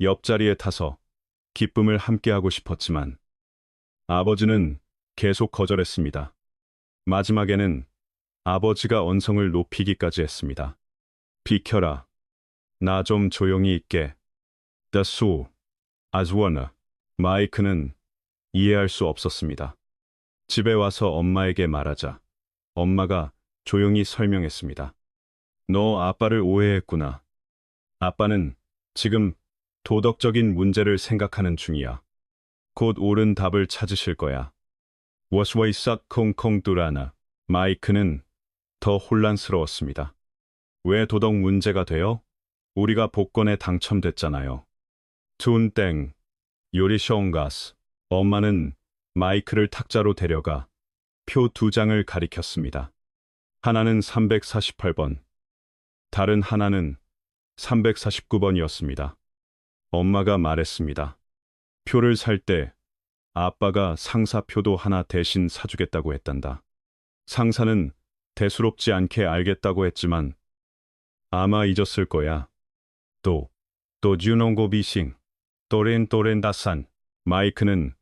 옆자리에 타서 기쁨을 함께하고 싶었지만 아버지는 계속 거절했습니다. 마지막에는 아버지가 언성을 높이기까지 했습니다. 비켜라. 나 좀 조용히 있게. 다수 아즈워너. 마이크는 이해할 수 없었습니다. 집에 와서 엄마에게 말하자 엄마가 조용히 설명했습니다. 너 아빠를 오해했구나. 아빠는 지금 도덕적인 문제를 생각하는 중이야. 곧 옳은 답을 찾으실 거야. 워스와이 싹 콩콩 뚜라나. 마이크는 더 혼란스러웠습니다. 왜 도덕 문제가 돼요? 우리가 복권에 당첨됐잖아요. 툰땡. 요리쇼온가스. 엄마는 마이크를 탁자로 데려가 표 2장을 가리켰습니다. 하나는 348번, 다른 하나는 349번이었습니다. 엄마가 말했습니다. 표를 살 때 아빠가 상사표도 하나 대신 사주겠다고 했단다. 상사는 대수롭지 않게 알겠다고 했지만 아마 잊었을 거야. 또 주농고비싱, 또렌다산. 마이크는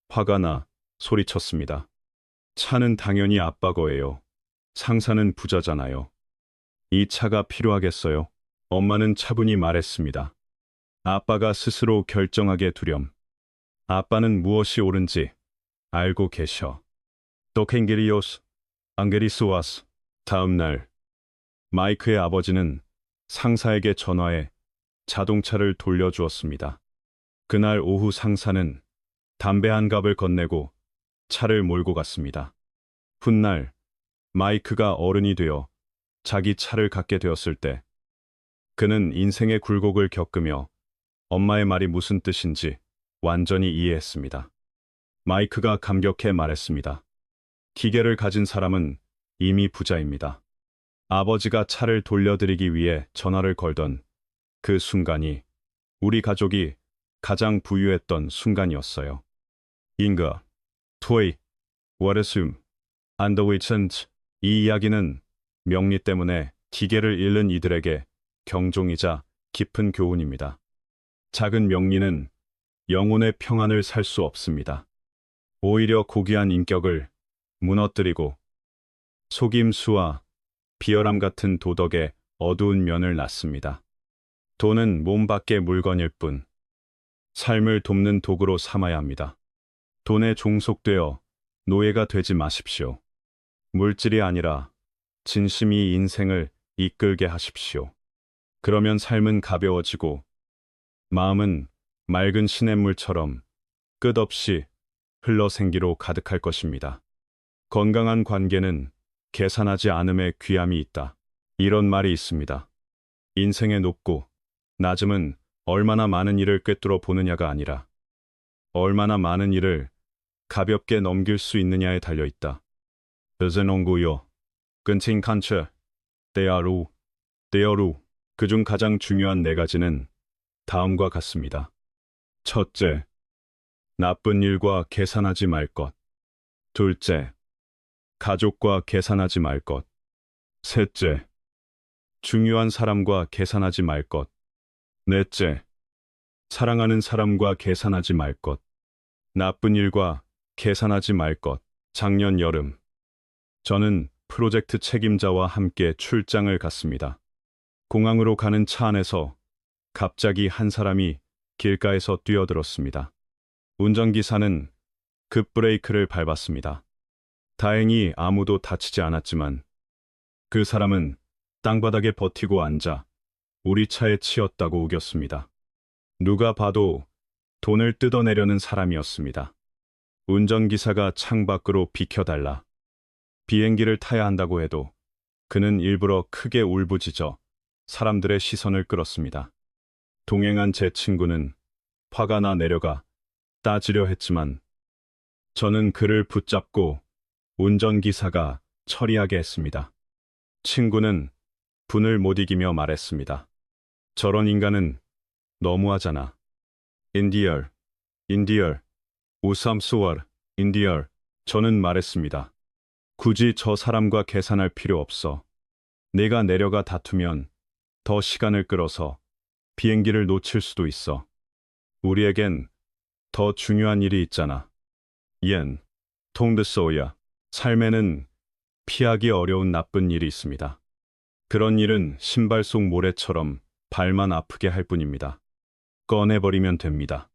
화가 나 소리쳤습니다. 차는 당연히 아빠 거예요. 상사는 부자잖아요. 이 차가 필요하겠어요? 엄마는 차분히 말했습니다. 아빠가 스스로 결정하게 두렴. 아빠는 무엇이 옳은지 알고 계셔. 도켄게리오스, 앙게리스와스. 다음 날 마이크의 아버지는 상사에게 전화해 자동차를 돌려주었습니다. 그날 오후 상사는 담배 한 갑을 건네고 차를 몰고 갔습니다. 훗날 마이크가 어른이 되어 자기 차를 갖게 되었을 때 그는 인생의 굴곡을 겪으며 엄마의 말이 무슨 뜻인지 완전히 이해했습니다. 마이크가 감격해 말했습니다. 기계를 가진 사람은 이미 부자입니다. 아버지가 차를 돌려드리기 위해 전화를 걸던 그 순간이 우리 가족이 가장 부유했던 순간이었어요. 인가, 토이, 워레숨, 안더위천츠. 이 이야기는 명리 때문에 기계를 잃는 이들에게 경종이자 깊은 교훈입니다. 작은 명리는 영혼의 평안을 살 수 없습니다. 오히려 고귀한 인격을 무너뜨리고 속임수와 비열함 같은 도덕의 어두운 면을 낳습니다. 돈은 몸 밖의 물건일 뿐 삶을 돕는 도구로 삼아야 합니다. 돈에 종속되어 노예가 되지 마십시오. 물질이 아니라 진심이 인생을 이끌게 하십시오. 그러면 삶은 가벼워지고 마음은 맑은 시냇물처럼 끝없이 흘러생기로 가득할 것입니다. 건강한 관계는 계산하지 않음의 귀함이 있다. 이런 말이 있습니다. 인생의 높고 낮음은 얼마나 많은 일을 꿰뚫어 보느냐가 아니라 얼마나 많은 일을 가볍게 넘길 수 있느냐에 달려 있다. 드제농구요. 근칭 칸처. 때아루. 때어루. 그중 가장 중요한 네 가지는 다음과 같습니다. 첫째, 나쁜 일과 계산하지 말 것. 둘째, 가족과 계산하지 말 것. 셋째, 중요한 사람과 계산하지 말 것. 넷째, 사랑하는 사람과 계산하지 말 것. 나쁜 일과 계산하지 말 것. 작년 여름, 저는 프로젝트 책임자와 함께 출장을 갔습니다. 공항으로 가는 차 안에서 갑자기 한 사람이 길가에서 뛰어들었습니다. 운전기사는 급브레이크를 밟았습니다. 다행히 아무도 다치지 않았지만 그 사람은 땅바닥에 버티고 앉아 우리 차에 치였다고 우겼습니다. 누가 봐도 돈을 뜯어내려는 사람이었습니다. 운전기사가 창밖으로 비켜달라. 비행기를 타야 한다고 해도 그는 일부러 크게 울부짖어 사람들의 시선을 끌었습니다. 동행한 제 친구는 화가 나 내려가 따지려 했지만 저는 그를 붙잡고 운전기사가 처리하게 했습니다. 친구는 분을 못 이기며 말했습니다. 저런 인간은 너무하잖아. 인디얼, 인디얼, 우삼수월, 인디얼. 저는 말했습니다. 굳이 저 사람과 계산할 필요 없어. 내가 내려가 다투면 더 시간을 끌어서 비행기를 놓칠 수도 있어. 우리에겐 더 중요한 일이 있잖아. 옌, 통드소야. 삶에는 피하기 어려운 나쁜 일이 있습니다. 그런 일은 신발 속 모래처럼 발만 아프게 할 뿐입니다. 꺼내버리면 됩니다.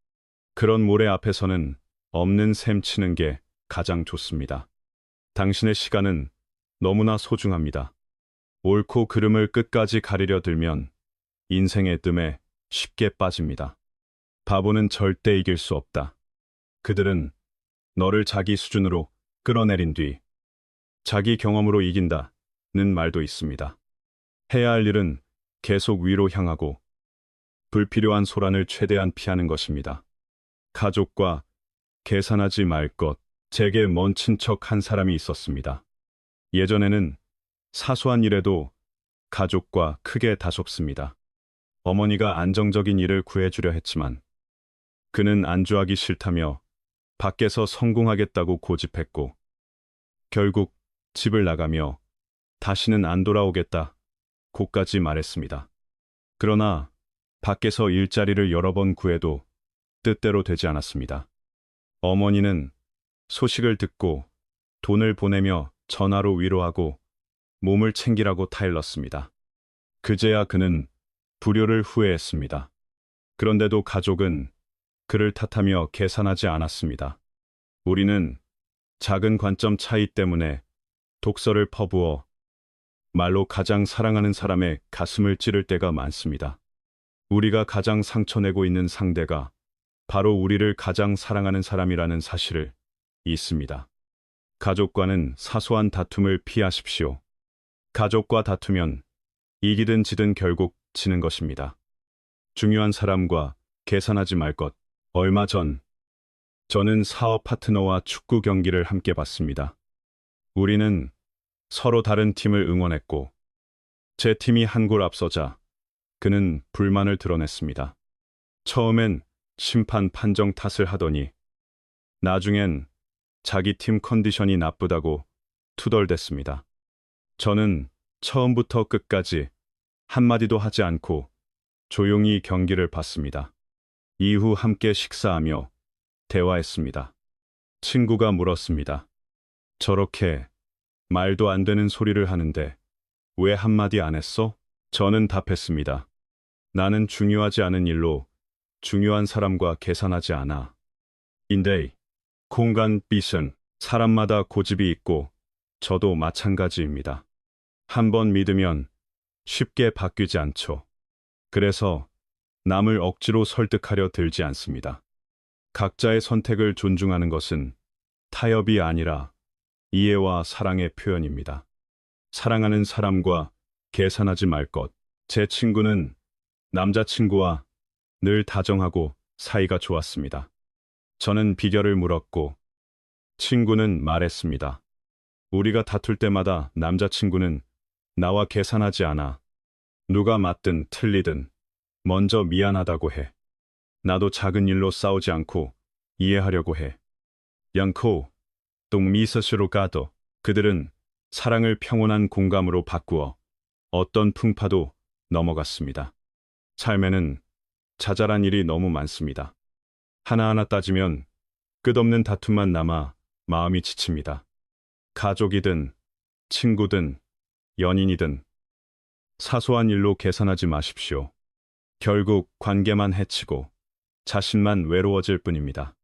그런 모래 앞에서는 없는 셈 치는 게 가장 좋습니다. 당신의 시간은 너무나 소중합니다. 옳고 그름을 끝까지 가리려 들면 인생의 뜸에 쉽게 빠집니다. 바보는 절대 이길 수 없다. 그들은 너를 자기 수준으로 끌어내린 뒤 자기 경험으로 이긴다는 말도 있습니다. 해야 할 일은 계속 위로 향하고 불필요한 소란을 최대한 피하는 것입니다. 가족과 계산하지 말 것. 제게 먼 친척 한 사람이 있었습니다. 예전에는 사소한 일에도 가족과 크게 다퉜습니다. 어머니가 안정적인 일을 구해주려 했지만 그는 안주하기 싫다며 밖에서 성공하겠다고 고집했고 결국 집을 나가며 다시는 안 돌아오겠다 고까지 말했습니다. 그러나 밖에서 일자리를 여러 번 구해도 뜻대로 되지 않았습니다. 어머니는 소식을 듣고 돈을 보내며 전화로 위로하고 몸을 챙기라고 타일렀습니다. 그제야 그는 불효를 후회했습니다. 그런데도 가족은 그를 탓하며 계산하지 않았습니다. 우리는 작은 관점 차이 때문에 독서를 퍼부어 말로 가장 사랑하는 사람의 가슴을 찌를 때가 많습니다. 우리가 가장 상처내고 있는 상대가 바로 우리를 가장 사랑하는 사람이라는 사실을 잊습니다. 가족과는 사소한 다툼을 피하십시오. 가족과 다투면 이기든 지든 결국 지는 것입니다. 중요한 사람과 계산하지 말 것. 얼마 전 저는 사업 파트너와 축구 경기를 함께 봤습니다. 우리는 서로 다른 팀을 응원했고 제 팀이 한 골 앞서자 그는 불만을 드러냈습니다. 처음엔 심판 판정 탓을 하더니 나중엔 자기 팀 컨디션이 나쁘다고 투덜댔습니다. 저는 처음부터 끝까지 한마디도 하지 않고 조용히 경기를 봤습니다. 이후 함께 식사하며 대화했습니다. 친구가 물었습니다. 저렇게 말도 안 되는 소리를 하는데 왜 한마디 안 했어? 저는 답했습니다. 나는 중요하지 않은 일로 중요한 사람과 계산하지 않아. 인데이, 공간 빚은 사람마다 고집이 있고 저도 마찬가지입니다. 한 번 믿으면 쉽게 바뀌지 않죠. 그래서 남을 억지로 설득하려 들지 않습니다. 각자의 선택을 존중하는 것은 타협이 아니라 이해와 사랑의 표현입니다. 사랑하는 사람과 계산하지 말 것. 제 친구는 남자친구와 늘 다정하고 사이가 좋았습니다. 저는 비결을 물었고 친구는 말했습니다. 우리가 다툴 때마다 남자친구는 나와 계산하지 않아. 누가 맞든 틀리든 먼저 미안하다고 해. 나도 작은 일로 싸우지 않고 이해하려고 해. 양코, 똥미서스로 가도 그들은 사랑을 평온한 공감으로 바꾸어 어떤 풍파도 넘어갔습니다. 삶에는 자잘한 일이 너무 많습니다. 하나하나 따지면 끝없는 다툼만 남아 마음이 지칩니다. 가족이든 친구든 연인이든 사소한 일로 계산하지 마십시오. 결국 관계만 해치고 자신만 외로워질 뿐입니다.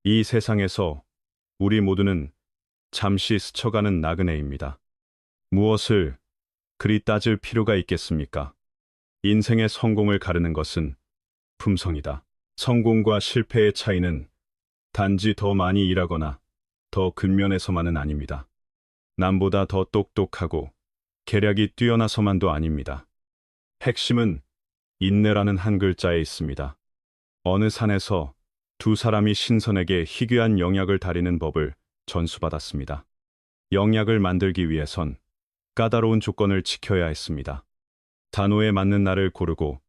이 세상에서 우리 모두는 잠시 스쳐가는 나그네입니다. 무엇을 그리 따질 필요가 있겠습니까? 인생의 성공을 가르는 것은 품성이다. 성공과 실패의 차이는 단지 더 많이 일하거나 더 근면해서만은 아닙니다. 남보다 더 똑똑하고 계략이 뛰어나서만도 아닙니다. 핵심은 인내라는 한 글자에 있습니다. 어느 산에서 두 사람이 신선에게 희귀한 영약을 다리는 법을 전수받았습니다. 영약을 만들기 위해선 까다로운 조건을 지켜야 했습니다. 단오에 맞는 날을 고르고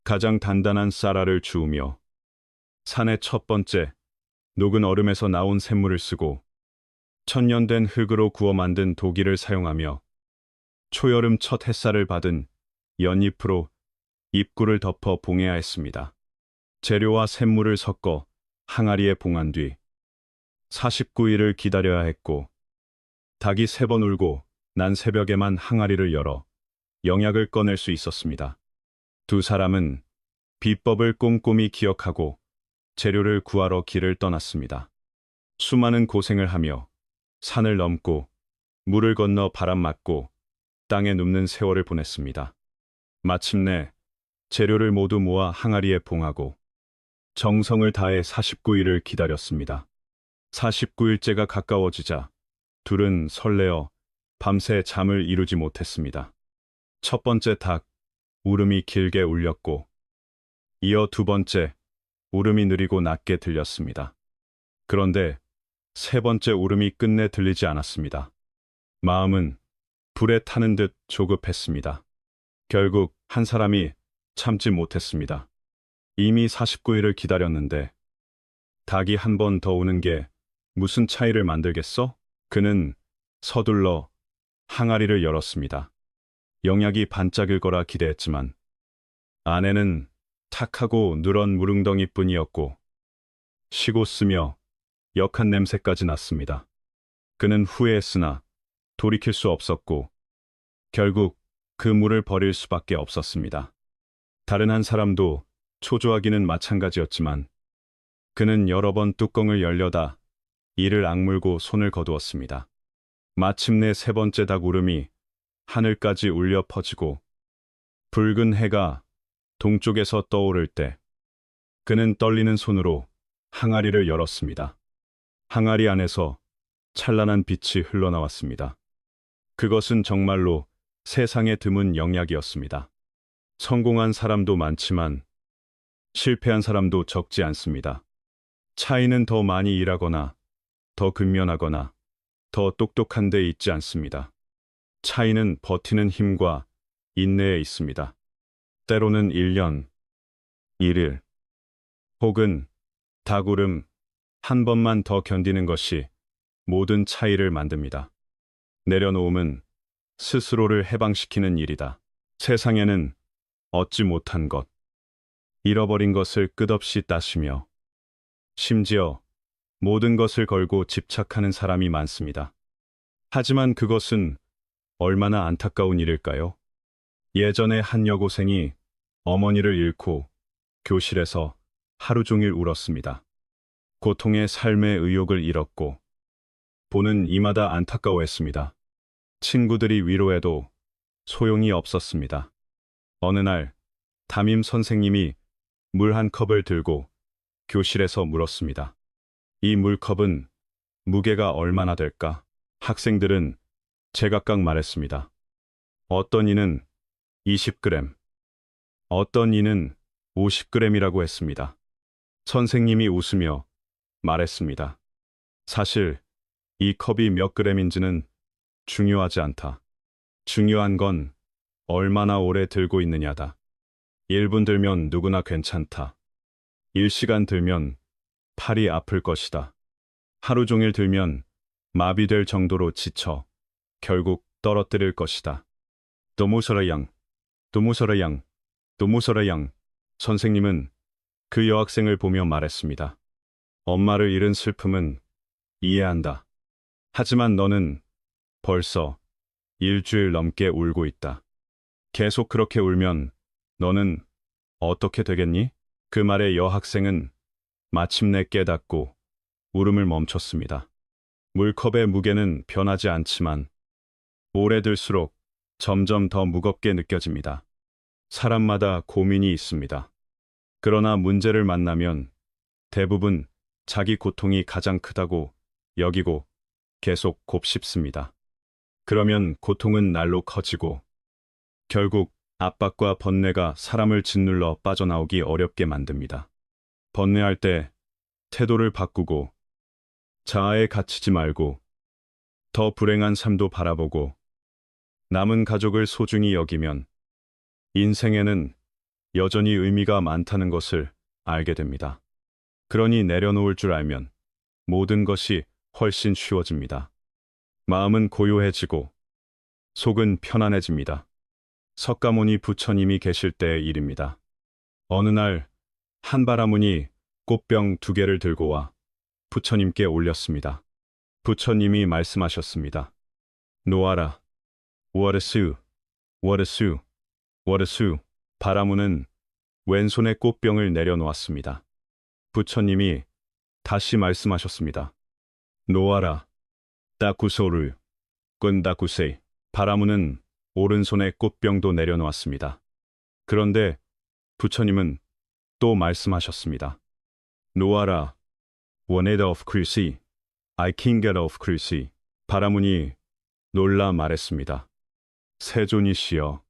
가장 단단한 쌀알을 주우며 산의 첫 번째 녹은 얼음에서 나온 샘물을 쓰고 천년된 흙으로 구워 만든 도기를 사용하며 초여름 첫 햇살을 받은 연잎으로 입구를 덮어 봉해야 했습니다. 재료와 샘물을 섞어 항아리에 봉한 뒤 49일을 기다려야 했고 닭이 3번 울고 난 새벽에만 항아리를 열어 영약을 꺼낼 수 있었습니다. 두 사람은 비법을 꼼꼼히 기억하고 재료를 구하러 길을 떠났습니다. 수많은 고생을 하며 산을 넘고 물을 건너 바람 맞고 땅에 눕는 세월을 보냈습니다. 마침내 재료를 모두 모아 항아리에 봉하고 정성을 다해 49일을 기다렸습니다. 49일째가 가까워지자 둘은 설레어 밤새 잠을 이루지 못했습니다. 첫 번째 닭, 울음이 길게 울렸고 이어 두 번째, 울음이 느리고 낮게 들렸습니다. 그런데 세 번째 울음이 끝내 들리지 않았습니다. 마음은 불에 타는 듯 조급했습니다. 결국 한 사람이 참지 못했습니다. 이미 49일을 기다렸는데 닭이 한 번 더 우는 게 무슨 차이를 만들겠어? 그는 서둘러 항아리를 열었습니다. 영약이 반짝일 거라 기대했지만 안에는 탁하고 누런 무릉덩이뿐이었고 쉬고 쓰며 역한 냄새까지 났습니다. 그는 후회했으나 돌이킬 수 없었고 결국 그 물을 버릴 수밖에 없었습니다. 다른 한 사람도 초조하기는 마찬가지였지만 그는 여러 번 뚜껑을 열려다 이를 악물고 손을 거두었습니다. 마침내 세 번째 닭 울음이 하늘까지 울려 퍼지고 붉은 해가 동쪽에서 떠오를 때 그는 떨리는 손으로 항아리를 열었습니다. 항아리 안에서 찬란한 빛이 흘러나왔습니다. 그것은 정말로 세상에 드문 영약이었습니다. 성공한 사람도 많지만 실패한 사람도 적지 않습니다. 차이는 더 많이 일하거나 더 근면하거나 더 똑똑한 데 있지 않습니다. 차이는 버티는 힘과 인내에 있습니다. 때로는 1년, 1일, 혹은 닭울음 한 번만 더 견디는 것이 모든 차이를 만듭니다. 내려놓음은 스스로를 해방시키는 일이다. 세상에는 얻지 못한 것, 잃어버린 것을 끝없이 따시며 심지어 모든 것을 걸고 집착하는 사람이 많습니다. 하지만 그것은 얼마나 안타까운 일일까요? 예전에 한 여고생이 어머니를 잃고 교실에서 하루 종일 울었습니다. 고통의 삶의 의욕을 잃었고 보는 이마다 안타까워했습니다. 친구들이 위로해도 소용이 없었습니다. 어느 날 담임 선생님이 물 한 컵을 들고 교실에서 물었습니다. 이 물컵은 무게가 얼마나 될까? 학생들은 제각각 말했습니다. 어떤 이는 20g, 어떤 이는 50g이라고 했습니다. 선생님이 웃으며 말했습니다. 사실 이 컵이 몇 g인지는 중요하지 않다. 중요한 건 얼마나 오래 들고 있느냐다. 1분 들면 누구나 괜찮다. 1시간 들면 팔이 아플 것이다. 하루 종일 들면 마비될 정도로 지쳐 결국 떨어뜨릴 것이다. 도무서라양, 도무서라양, 도무서라양. 선생님은 그 여학생을 보며 말했습니다. 엄마를 잃은 슬픔은 이해한다. 하지만 너는 벌써 일주일 넘게 울고 있다. 계속 그렇게 울면 너는 어떻게 되겠니? 그 말에 여학생은 마침내 깨닫고 울음을 멈췄습니다. 물컵의 무게는 변하지 않지만 오래 들수록 점점 더 무겁게 느껴집니다. 사람마다 고민이 있습니다. 그러나 문제를 만나면 대부분 자기 고통이 가장 크다고 여기고 계속 곱씹습니다. 그러면 고통은 날로 커지고 결국 압박과 번뇌가 사람을 짓눌러 빠져나오기 어렵게 만듭니다. 번뇌할 때 태도를 바꾸고 자아에 갇히지 말고 더 불행한 삶도 바라보고 남은 가족을 소중히 여기면 인생에는 여전히 의미가 많다는 것을 알게 됩니다. 그러니 내려놓을 줄 알면 모든 것이 훨씬 쉬워집니다. 마음은 고요해지고 속은 편안해집니다. 석가모니 부처님이 계실 때의 일입니다. 어느 날 한바라문이 꽃병 2개를 들고 와 부처님께 올렸습니다. 부처님이 말씀하셨습니다. 놓아라. 워르수, 워르수, 워르수. 바라문은 왼손에 꽃병을 내려놓았습니다. 부처님이 다시 말씀하셨습니다. 놓아라. 따쿠소르, 끈다쿠세. 바라문은 오른손에 꽃병도 내려놓았습니다. 그런데 부처님은 또 말씀하셨습니다. 놓아라. 원에다 오프 크리시, I can get off 크리시. 바라문이 놀라 말했습니다. 세존이시여,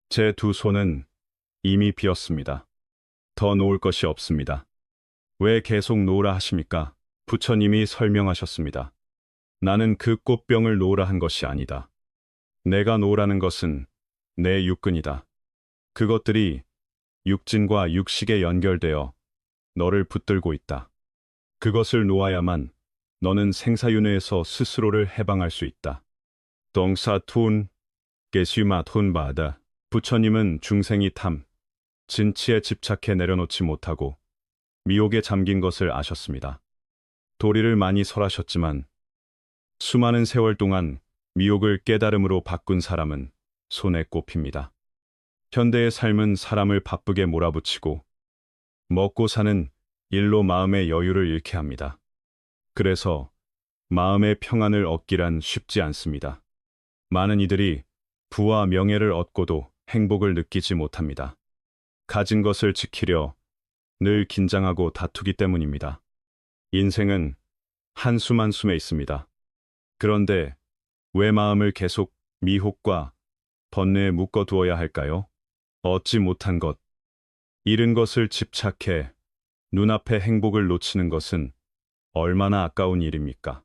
제 2손은 이미 비었습니다. 더 놓을 것이 없습니다. 왜 계속 놓으라 하십니까? 부처님이 설명하셨습니다. 나는 그 꽃병을 놓으라 한 것이 아니다. 내가 놓으라는 것은 내 육근이다. 그것들이 육진과 육식에 연결되어 너를 붙들고 있다. 그것을 놓아야만 너는 생사윤회에서 스스로를 해방할 수 있다. 동사툰, 게슈마툰 바다. 부처님은 중생이 탐, 진치에 집착해 내려놓지 못하고 미혹에 잠긴 것을 아셨습니다. 도리를 많이 설하셨지만 수많은 세월 동안 미혹을 깨달음으로 바꾼 사람은 손에 꼽힙니다. 현대의 삶은 사람을 바쁘게 몰아붙이고 먹고 사는 일로 마음의 여유를 잃게 합니다. 그래서 마음의 평안을 얻기란 쉽지 않습니다. 많은 이들이 부와 명예를 얻고도 행복을 느끼지 못합니다. 가진 것을 지키려 늘 긴장하고 다투기 때문입니다. 인생은 한숨 한숨에 있습니다. 그런데 왜 마음을 계속 미혹과 번뇌에 묶어두어야 할까요? 얻지 못한 것, 잃은 것을 집착해 눈앞의 행복을 놓치는 것은 얼마나 아까운 일입니까?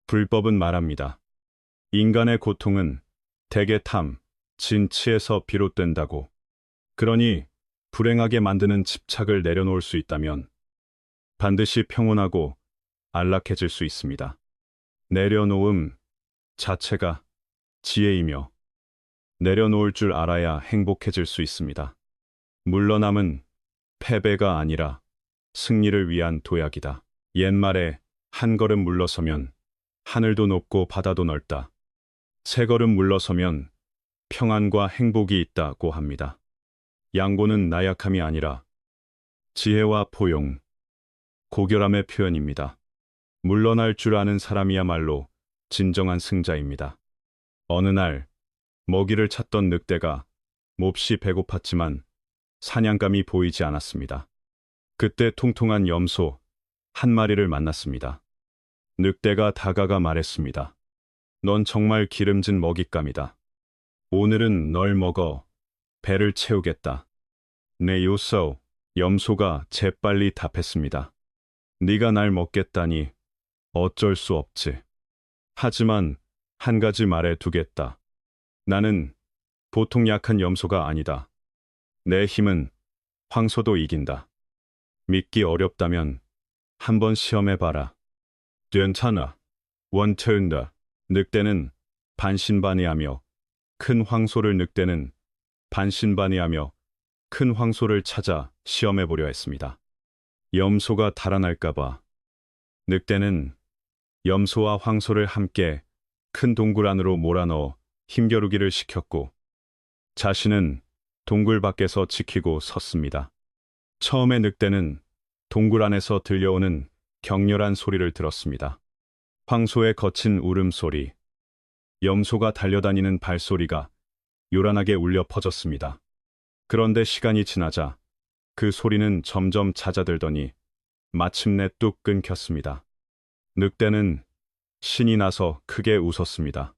불법은 말합니다. 인간의 고통은 대개 탐, 진치에서 비롯된다고. 그러니 불행하게 만드는 집착을 내려놓을 수 있다면 반드시 평온하고 안락해질 수 있습니다. 내려놓음 자체가 지혜이며 내려놓을 줄 알아야 행복해질 수 있습니다. 물러남은 패배가 아니라 승리를 위한 도약이다. 옛말에 한 걸음 물러서면 하늘도 높고 바다도 넓다. 세 걸음 물러서면 평안과 행복이 있다고 합니다. 양보는 나약함이 아니라 지혜와 포용, 고결함의 표현입니다. 물러날 줄 아는 사람이야말로 진정한 승자입니다. 어느 날 먹이를 찾던 늑대가 몹시 배고팠지만 사냥감이 보이지 않았습니다. 그때 통통한 염소 한 마리를 만났습니다. 늑대가 다가가 말했습니다. 넌 정말 기름진 먹잇감이다. 오늘은 널 먹어 배를 채우겠다. 네, 요소. 염소가 재빨리 답했습니다. 네가 날 먹겠다니 어쩔 수 없지. 하지만 한 가지 말해 두겠다. 나는 보통 약한 염소가 아니다. 내 힘은 황소도 이긴다. 믿기 어렵다면 한번 시험해봐라. 괜찮아. 원턴다. 늑대는 반신반의하며 큰 황소를 늑대는 반신반의하며 큰 황소를 찾아 시험해보려 했습니다. 염소가 달아날까봐. 늑대는 염소와 황소를 함께 큰 동굴 안으로 몰아넣어 힘겨루기를 시켰고 자신은 동굴 밖에서 지키고 섰습니다. 처음에 늑대는 동굴 안에서 들려오는 격렬한 소리를 들었습니다. 황소의 거친 울음소리, 염소가 달려다니는 발소리가 요란하게 울려 퍼졌습니다. 그런데 시간이 지나자 그 소리는 점점 잦아들더니 마침내 뚝 끊겼습니다. 늑대는 신이 나서 크게 웃었습니다.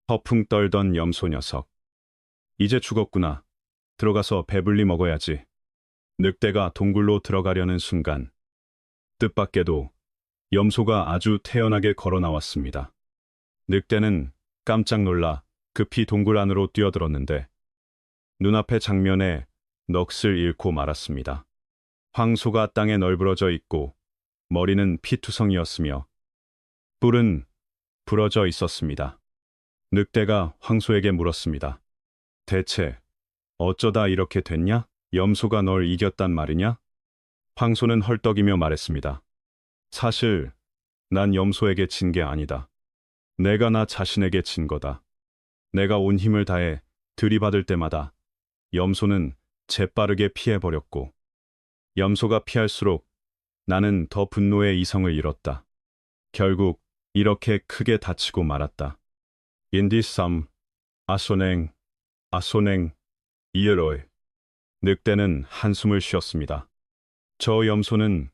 허풍 떨던 염소 녀석. 이제 죽었구나. 들어가서 배불리 먹어야지. 늑대가 동굴로 들어가려는 순간 뜻밖에도 염소가 아주 태연하게 걸어 나왔습니다. 늑대는 깜짝 놀라 급히 동굴 안으로 뛰어들었는데 눈앞의 장면에 넋을 잃고 말았습니다. 황소가 땅에 널브러져 있고 머리는 피투성이었으며 뿔은 부러져 있었습니다. 늑대가 황소에게 물었습니다. 대체 어쩌다 이렇게 됐냐? 염소가 널 이겼단 말이냐? 황소는 헐떡이며 말했습니다. 사실 난 염소에게 진 게 아니다. 내가 나 자신에게 진 거다. 내가 온 힘을 다해 들이받을 때마다 염소는 재빠르게 피해버렸고 염소가 피할수록 나는 더 분노의 이성을 잃었다. 결국 이렇게 크게 다치고 말았다. 인디삼 아소냉 이에로이. 늑대는 한숨을 쉬었습니다. 저 염소는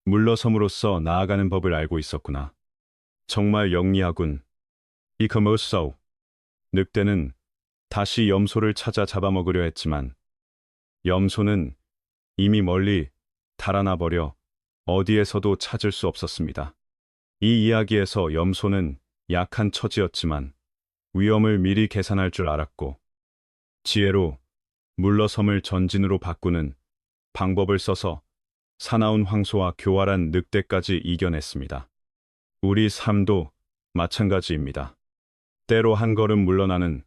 물러섬으로써 나아가는 법을 알고 있었구나. 정말 영리하군. 이커머싸우. 늑대는 다시 염소를 찾아 잡아먹으려 했지만 염소는 이미 멀리 달아나 버려 어디에서도 찾을 수 없었습니다. 이 이야기에서 염소는 약한 처지였지만 위험을 미리 계산할 줄 알았고 지혜로 물러섬을 전진으로 바꾸는 방법을 써서 사나운 황소와 교활한 늑대까지 이겨냈습니다. 우리 삶도 마찬가지입니다. 때로 한 걸음 물러나는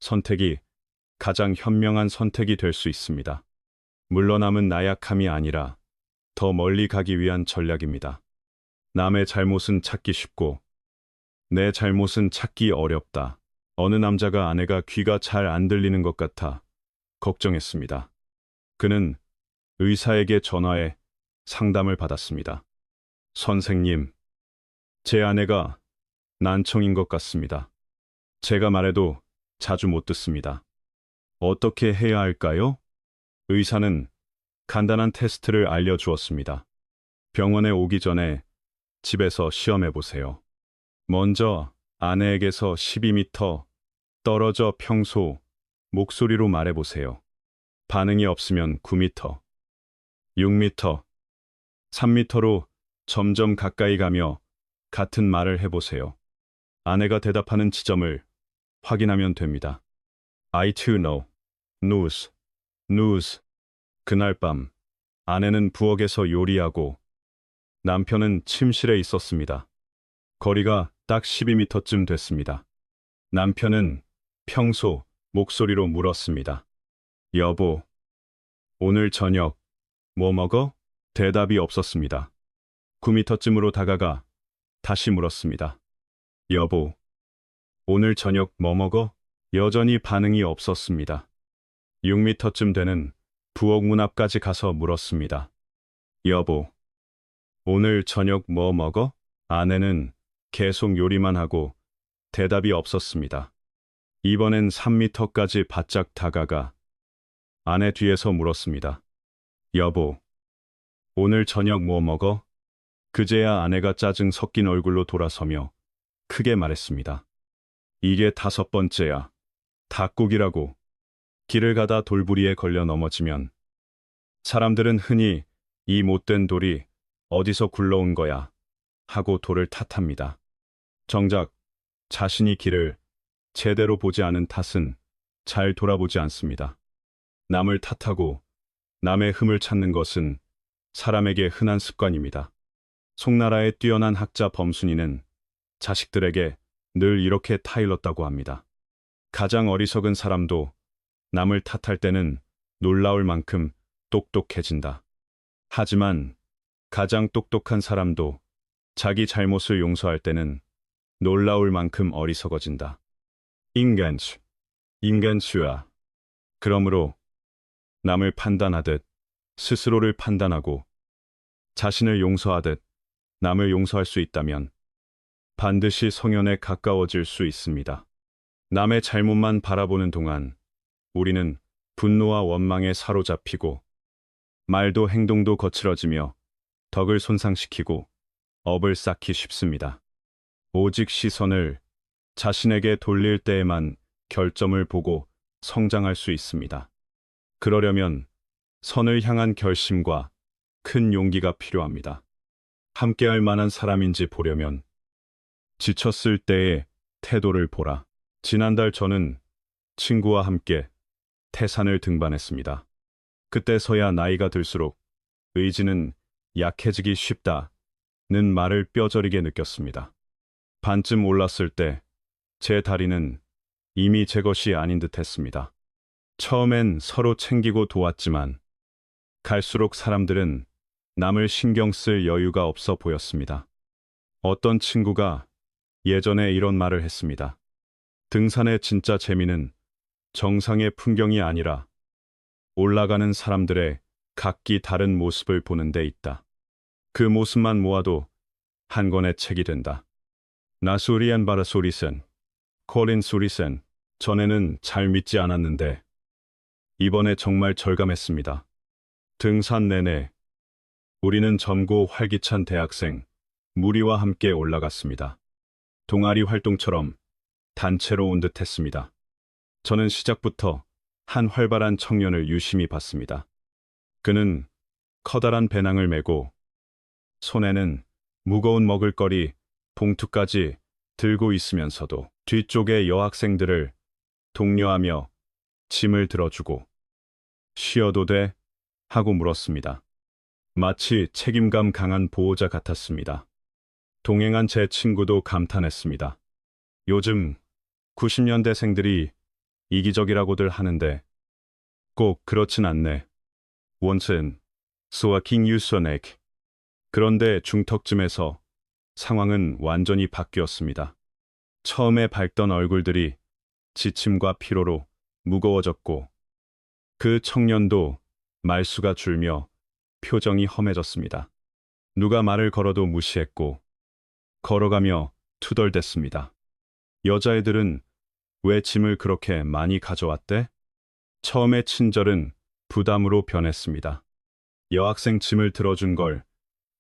선택이 가장 현명한 선택이 될 수 있습니다. 물러남은 나약함이 아니라 더 멀리 가기 위한 전략입니다. 남의 잘못은 찾기 쉽고 내 잘못은 찾기 어렵다. 어느 남자가 아내가 귀가 잘 안 들리는 것 같아 걱정했습니다. 그는 의사에게 전화해 상담을 받았습니다. 선생님, 제 아내가 난청인 것 같습니다. 제가 말해도 자주 못 듣습니다. 어떻게 해야 할까요? 의사는 간단한 테스트를 알려주었습니다. 병원에 오기 전에 집에서 시험해 보세요. 먼저 아내에게서 12m 떨어져 평소 목소리로 말해보세요. 반응이 없으면 9m, 6m, 3m로 점점 가까이 가며 같은 말을 해보세요. 아내가 대답하는 지점을 확인하면 됩니다. I too know. news. 그날 밤 아내는 부엌에서 요리하고 남편은 침실에 있었습니다. 거리가 딱 12m쯤 됐습니다. 남편은 평소 목소리로 물었습니다. 여보, 오늘 저녁 뭐 먹어? 대답이 없었습니다. 9m쯤으로 다가가 다시 물었습니다. 여보, 오늘 저녁 뭐 먹어? 여전히 반응이 없었습니다. 6m쯤 되는 부엌 문 앞까지 가서 물었습니다. 여보, 오늘 저녁 뭐 먹어? 아내는 계속 요리만 하고 대답이 없었습니다. 이번엔 3미터까지 바짝 다가가 아내 뒤에서 물었습니다. 여보, 오늘 저녁 뭐 먹어? 그제야 아내가 짜증 섞인 얼굴로 돌아서며 크게 말했습니다. 이게 5번째야. 닭고기라고. 길을 가다 돌부리에 걸려 넘어지면 사람들은 흔히 이 못된 돌이 어디서 굴러온 거야 하고 돌을 탓합니다. 정작 자신이 길을 제대로 보지 않은 탓은 잘 돌아보지 않습니다. 남을 탓하고 남의 흠을 찾는 것은 사람에게 흔한 습관입니다. 송나라의 뛰어난 학자 범순이는 자식들에게 늘 이렇게 타일렀다고 합니다. 가장 어리석은 사람도 남을 탓할 때는 놀라울 만큼 똑똑해진다. 하지만 가장 똑똑한 사람도 자기 잘못을 용서할 때는 놀라울 만큼 어리석어진다. 인간수야. 그러므로 남을 판단하듯 스스로를 판단하고 자신을 용서하듯 남을 용서할 수 있다면 반드시 성현에 가까워질 수 있습니다. 남의 잘못만 바라보는 동안 우리는 분노와 원망에 사로잡히고 말도 행동도 거칠어지며 덕을 손상시키고 업을 쌓기 쉽습니다. 오직 시선을 자신에게 돌릴 때에만 결점을 보고 성장할 수 있습니다. 그러려면 선을 향한 결심과 큰 용기가 필요합니다. 함께할 만한 사람인지 보려면 지쳤을 때의 태도를 보라. 지난달 저는 친구와 함께 태산을 등반했습니다. 그때서야 나이가 들수록 의지는 약해지기 쉽다는 말을 뼈저리게 느꼈습니다. 반쯤 올랐을 때 제 다리는 이미 제 것이 아닌 듯 했습니다. 처음엔 서로 챙기고 도왔지만 갈수록 사람들은 남을 신경 쓸 여유가 없어 보였습니다. 어떤 친구가 예전에 이런 말을 했습니다. 등산의 진짜 재미는 정상의 풍경이 아니라 올라가는 사람들의 각기 다른 모습을 보는 데 있다. 그 모습만 모아도 한 권의 책이 된다. 나수리안 바라소리센, 콜린 수리센. 전에는 잘 믿지 않았는데 이번에 정말 절감했습니다. 등산 내내 우리는 젊고 활기찬 대학생 무리와 함께 올라갔습니다. 동아리 활동처럼 단체로 온 듯 했습니다. 저는 시작부터 한 활발한 청년을 유심히 봤습니다. 그는 커다란 배낭을 메고 손에는 무거운 먹을거리 봉투까지 들고 있으면서도 뒤쪽의 여학생들을 독려하며 짐을 들어주고 쉬어도 돼? 하고 물었습니다. 마치 책임감 강한 보호자 같았습니다. 동행한 제 친구도 감탄했습니다. 요즘 90년대생들이 이기적이라고들 하는데 꼭 그렇진 않네. 원슨, 스와킹 유선액. 그런데 중턱쯤에서 상황은 완전히 바뀌었습니다. 처음에 밝던 얼굴들이 지침과 피로로 무거워졌고 그 청년도 말수가 줄며 표정이 험해졌습니다. 누가 말을 걸어도 무시했고 걸어가며 투덜댔습니다. 여자애들은 왜 짐을 그렇게 많이 가져왔대? 처음에 친절은 부담으로 변했습니다. 여학생 짐을 들어준 걸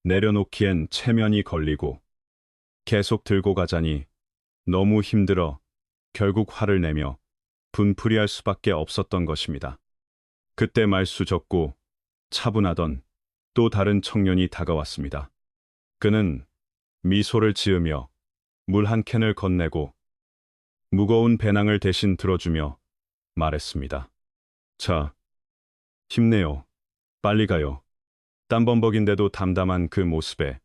내려놓기엔 체면이 걸리고 계속 들고 가자니 너무 힘들어 결국 화를 내며 분풀이할 수밖에 없었던 것입니다. 그때 말수 적고 차분하던 또 다른 청년이 다가왔습니다. 그는 미소를 지으며 물 한 캔을 건네고 무거운 배낭을 대신 들어주며 말했습니다. 자, 힘내요. 빨리 가요. 땀범벅인데도 담담한 그 모습에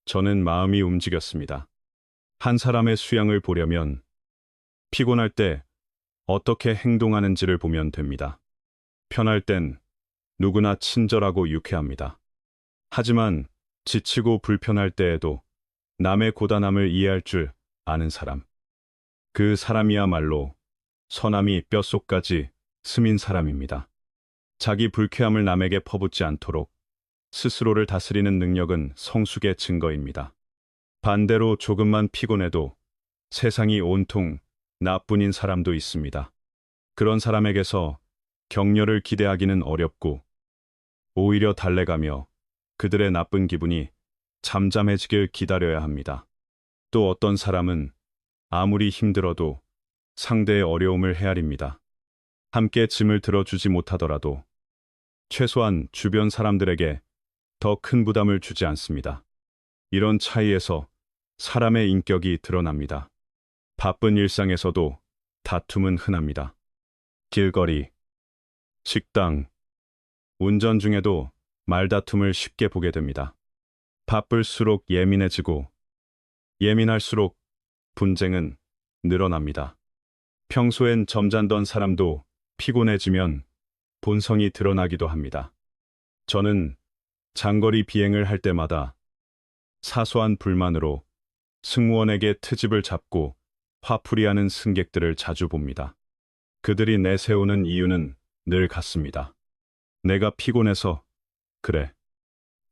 저는 마음이 움직였습니다. 한 사람의 수양을 보려면 피곤할 때 어떻게 행동하는지를 보면 됩니다. 편할 땐 누구나 친절하고 유쾌합니다. 하지만 지치고 불편할 때에도 남의 고단함을 이해할 줄 아는 사람. 그 사람이야말로 선함이 뼛속까지 스민 사람입니다. 자기 불쾌함을 남에게 퍼붓지 않도록 스스로를 다스리는 능력은 성숙의 증거입니다. 반대로 조금만 피곤해도 세상이 온통 나뿐인 사람도 있습니다. 그런 사람에게서 격려를 기대하기는 어렵고 오히려 달래가며 그들의 나쁜 기분이 잠잠해지길 기다려야 합니다. 또 어떤 사람은 아무리 힘들어도 상대의 어려움을 헤아립니다. 함께 짐을 들어주지 못하더라도 최소한 주변 사람들에게 더 큰 부담을 주지 않습니다. 이런 차이에서 사람의 인격이 드러납니다. 바쁜 일상에서도 다툼은 흔합니다. 길거리, 식당, 운전 중에도 말다툼을 쉽게 보게 됩니다. 바쁠수록 예민해지고 예민할수록 분쟁은 늘어납니다. 평소엔 점잖던 사람도 피곤해지면 본성이 드러나기도 합니다. 저는 장거리 비행을 할 때마다 사소한 불만으로 승무원에게 트집을 잡고 화풀이하는 승객들을 자주 봅니다. 그들이 내세우는 이유는 늘 같습니다. 내가 피곤해서 그래.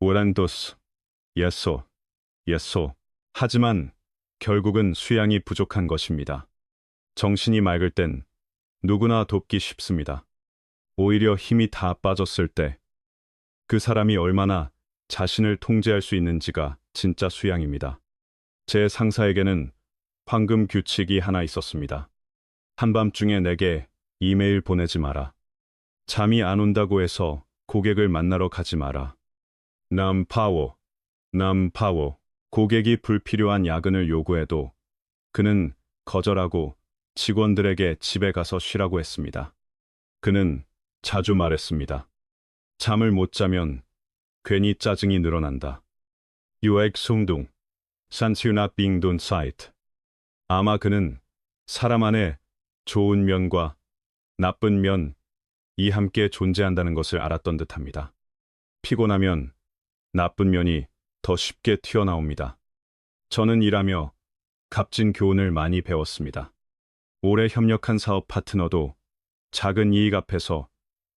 오란도스. 예소. 예소. 하지만 결국은 수양이 부족한 것입니다. 정신이 맑을 땐 누구나 돕기 쉽습니다. 오히려 힘이 다 빠졌을 때 그 사람이 얼마나 자신을 통제할 수 있는지가 진짜 수양입니다. 제 상사에게는 황금 규칙이 하나 있었습니다. 한밤중에 내게 이메일 보내지 마라. 잠이 안 온다고 해서 고객을 만나러 가지 마라. 남파워. 고객이 불필요한 야근을 요구해도 그는 거절하고 직원들에게 집에 가서 쉬라고 했습니다. 그는 자주 말했습니다. 잠을 못 자면 괜히 짜증이 늘어난다. 유액 숭둥. 산수나 빙돈 사이트. 아마 그는 사람 안에 좋은 면과 나쁜 면이 함께 존재한다는 것을 알았던 듯합니다. 피곤하면 나쁜 면이 더 쉽게 튀어나옵니다. 저는 일하며 값진 교훈을 많이 배웠습니다. 오래 협력한 사업 파트너도 작은 이익 앞에서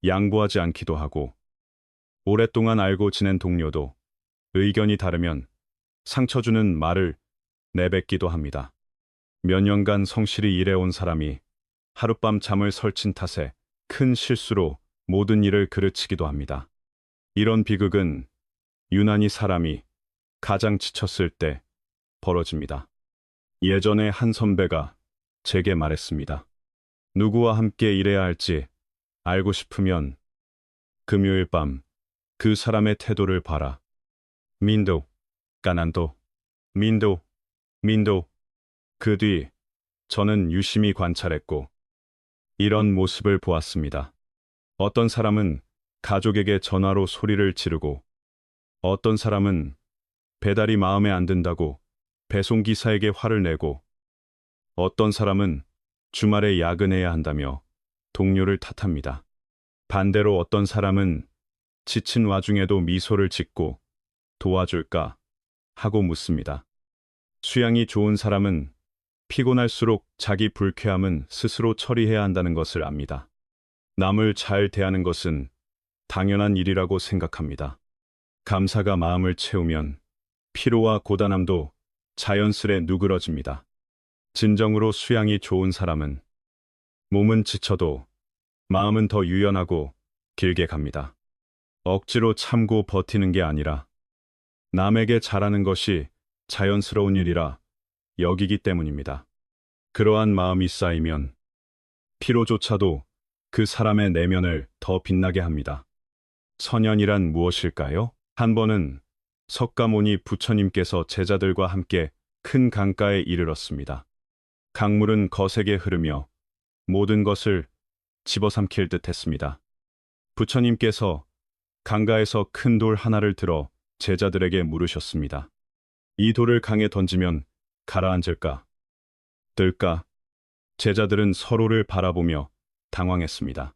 양보하지 않기도 하고, 오랫동안 알고 지낸 동료도 의견이 다르면 상처 주는 말을 내뱉기도 합니다. 몇 년간 성실히 일해온 사람이 하룻밤 잠을 설친 탓에 큰 실수로 모든 일을 그르치기도 합니다. 이런 비극은 유난히 사람이 가장 지쳤을 때 벌어집니다. 예전에 한 선배가 제게 말했습니다. 누구와 함께 일해야 할지 알고 싶으면 금요일 밤 그 사람의 태도를 봐라. 민도, 까난도, 민도. 그 뒤 저는 유심히 관찰했고 이런 모습을 보았습니다. 어떤 사람은 가족에게 전화로 소리를 지르고, 어떤 사람은 배달이 마음에 안 든다고 배송기사에게 화를 내고, 어떤 사람은 주말에 야근해야 한다며 동료를 탓합니다. 반대로 어떤 사람은 지친 와중에도 미소를 짓고 도와줄까 하고 묻습니다. 수양이 좋은 사람은 피곤할수록 자기 불쾌함은 스스로 처리해야 한다는 것을 압니다. 남을 잘 대하는 것은 당연한 일이라고 생각합니다. 감사가 마음을 채우면 피로와 고단함도 자연스레 누그러집니다. 진정으로 수양이 좋은 사람은 몸은 지쳐도 마음은 더 유연하고 길게 갑니다. 억지로 참고 버티는 게 아니라 남에게 잘하는 것이 자연스러운 일이라 여기기 때문입니다. 그러한 마음이 쌓이면 피로조차도 그 사람의 내면을 더 빛나게 합니다. 선연이란 무엇일까요? 한 번은 석가모니 부처님께서 제자들과 함께 큰 강가에 이르렀습니다. 강물은 거세게 흐르며 모든 것을 집어삼킬 듯 했습니다. 부처님께서 강가에서 큰 돌 하나를 들어 제자들에게 물으셨습니다. 이 돌을 강에 던지면 가라앉을까? 뜰까? 제자들은 서로를 바라보며 당황했습니다.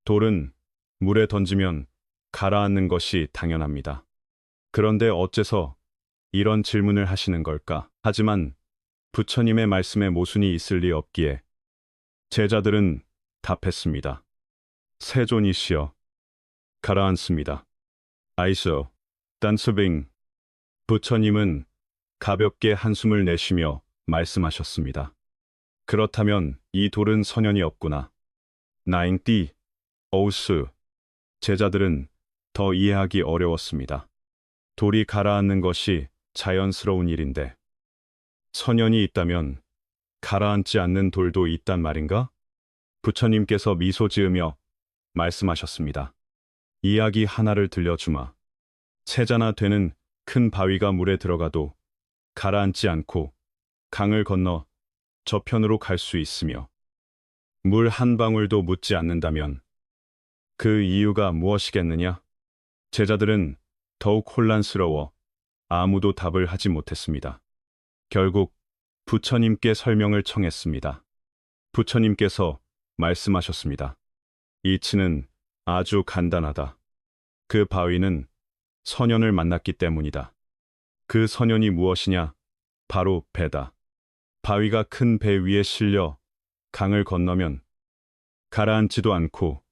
돌은 물에 던지면 가라앉는 것이 당연합니다. 그런데 어째서 이런 질문을 하시는 걸까? 하지만 부처님의 말씀에 모순이 있을 리 없기에 제자들은 답했습니다. 세존이시여, 가라앉습니다. 아이소, 딴스빙. 부처님은 가볍게 한숨을 내쉬며 말씀하셨습니다. 그렇다면 이 돌은 선연이 없구나. 나잉띠, 어우스. 제자들은 더 이해하기 어려웠습니다. 돌이 가라앉는 것이 자연스러운 일인데 선연이 있다면 가라앉지 않는 돌도 있단 말인가? 부처님께서 미소 지으며 말씀하셨습니다. 이야기 하나를 들려주마. 세자나 되는 큰 바위가 물에 들어가도 가라앉지 않고 강을 건너 저편으로 갈 수 있으며 물 한 방울도 묻지 않는다면 그 이유가 무엇이겠느냐? 제자들은 더욱 혼란스러워 아무도 답을 하지 못했습니다. 결국 부처님께 설명을 청했습니다. 부처님께서 말씀하셨습니다. 이치는 아주 간단하다. 그 바위는 선연을 만났기 때문이다. 그 선연이 무엇이냐? 바로 배다. 바위가 큰 배 위에 실려 강을 건너면 가라앉지도 않고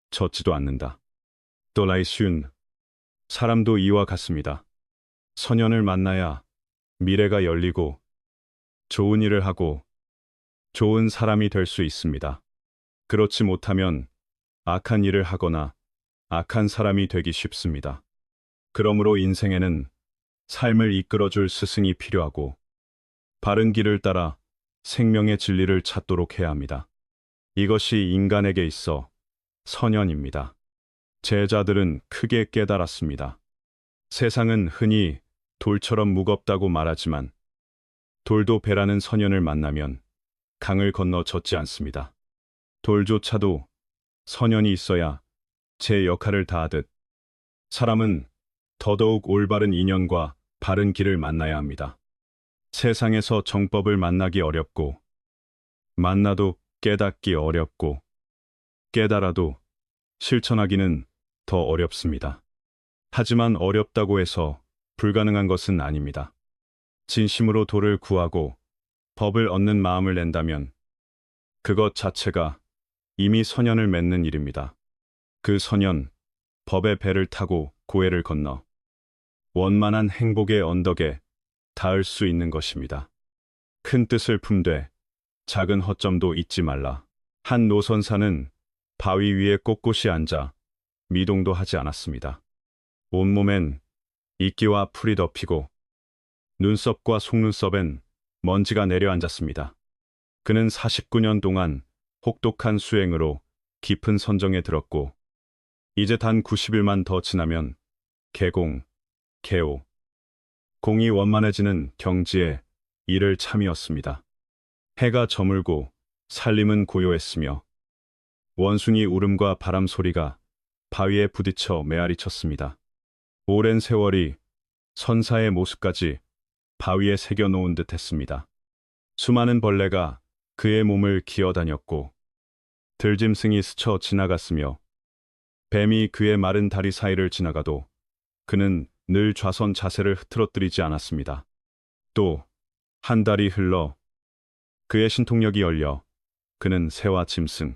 젖지도 않는다. 또라이순, 사람도 이와 같습니다. 선연을 만나야 미래가 열리고 좋은 일을 하고 좋은 사람이 될 수 있습니다. 그렇지 못하면 악한 일을 하거나 악한 사람이 되기 쉽습니다. 그러므로 인생에는 삶을 이끌어줄 스승이 필요하고 바른 길을 따라 생명의 진리를 찾도록 해야 합니다. 이것이 인간에게 있어 선연입니다. 제자들은 크게 깨달았습니다. 세상은 흔히 돌처럼 무겁다고 말하지만 돌도 배라는 선연을 만나면 강을 건너 젖지 않습니다. 돌조차도 선연이 있어야 제 역할을 다하듯 사람은 더더욱 올바른 인연과 바른 길을 만나야 합니다. 세상에서 정법을 만나기 어렵고 만나도 깨닫기 어렵고 깨달아도 실천하기는 더 어렵습니다. 하지만 어렵다고 해서 불가능한 것은 아닙니다. 진심으로 도를 구하고 법을 얻는 마음을 낸다면 그것 자체가 이미 선연을 맺는 일입니다. 그 선연, 법의 배를 타고 고해를 건너 원만한 행복의 언덕에 닿을 수 있는 것입니다. 큰 뜻을 품되 작은 허점도 잊지 말라. 한 노선사는 바위 위에 꼿꼿이 앉아 미동도 하지 않았습니다. 온몸엔 이끼와 풀이 덮이고 눈썹과 속눈썹엔 먼지가 내려앉았습니다. 그는 49년 동안 혹독한 수행으로 깊은 선정에 들었고 이제 단 90일만 더 지나면 개공, 개오, 공이 원만해지는 경지에 이를 참이었습니다. 해가 저물고 산림은 고요했으며 원숭이 울음과 바람 소리가 바위에 부딪혀 메아리 쳤습니다. 오랜 세월이 선사의 모습까지 바위에 새겨놓은 듯 했습니다. 수많은 벌레가 그의 몸을 기어다녔고 들짐승이 스쳐 지나갔으며 뱀이 그의 마른 다리 사이를 지나가도 그는 늘 좌선 자세를 흐트러뜨리지 않았습니다. 또 한 달이 흘러 그의 신통력이 열려 그는 새와 짐승,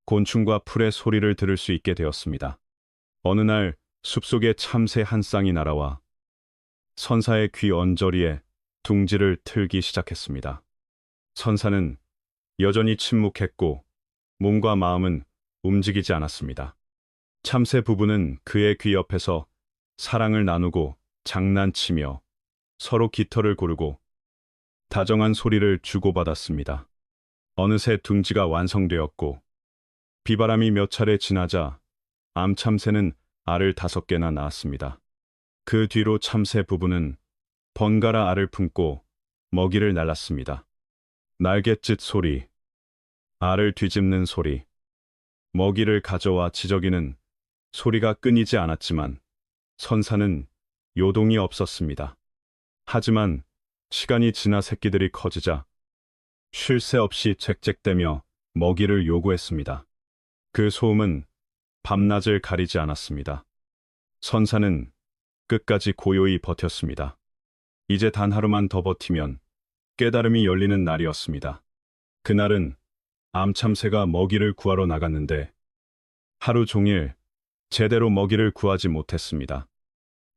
곤충과 풀의 소리를 들을 수 있게 되었습니다. 어느 날 숲속에 참새 한 쌍이 날아와 선사의 귀 언저리에 둥지를 틀기 시작했습니다. 선사는 여전히 침묵했고 몸과 마음은 움직이지 않았습니다. 참새 부부는 그의 귀 옆에서 사랑을 나누고 장난치며 서로 깃털을 고르고 다정한 소리를 주고받았습니다. 어느새 둥지가 완성되었고 비바람이 몇 차례 지나자 암참새는 알을 5개나 낳았습니다. 그 뒤로 참새 부부는 번갈아 알을 품고 먹이를 날랐습니다. 날갯짓 소리, 알을 뒤집는 소리, 먹이를 가져와 지저귀는 소리가 끊이지 않았지만 선사는 요동이 없었습니다. 하지만 시간이 지나 새끼들이 커지자 쉴 새 없이 짹짹대며 먹이를 요구했습니다. 그 소음은 밤낮을 가리지 않았습니다. 선사는 끝까지 고요히 버텼습니다. 이제 단 하루만 더 버티면 깨달음이 열리는 날이었습니다. 그날은 암참새가 먹이를 구하러 나갔는데 하루 종일 제대로 먹이를 구하지 못했습니다.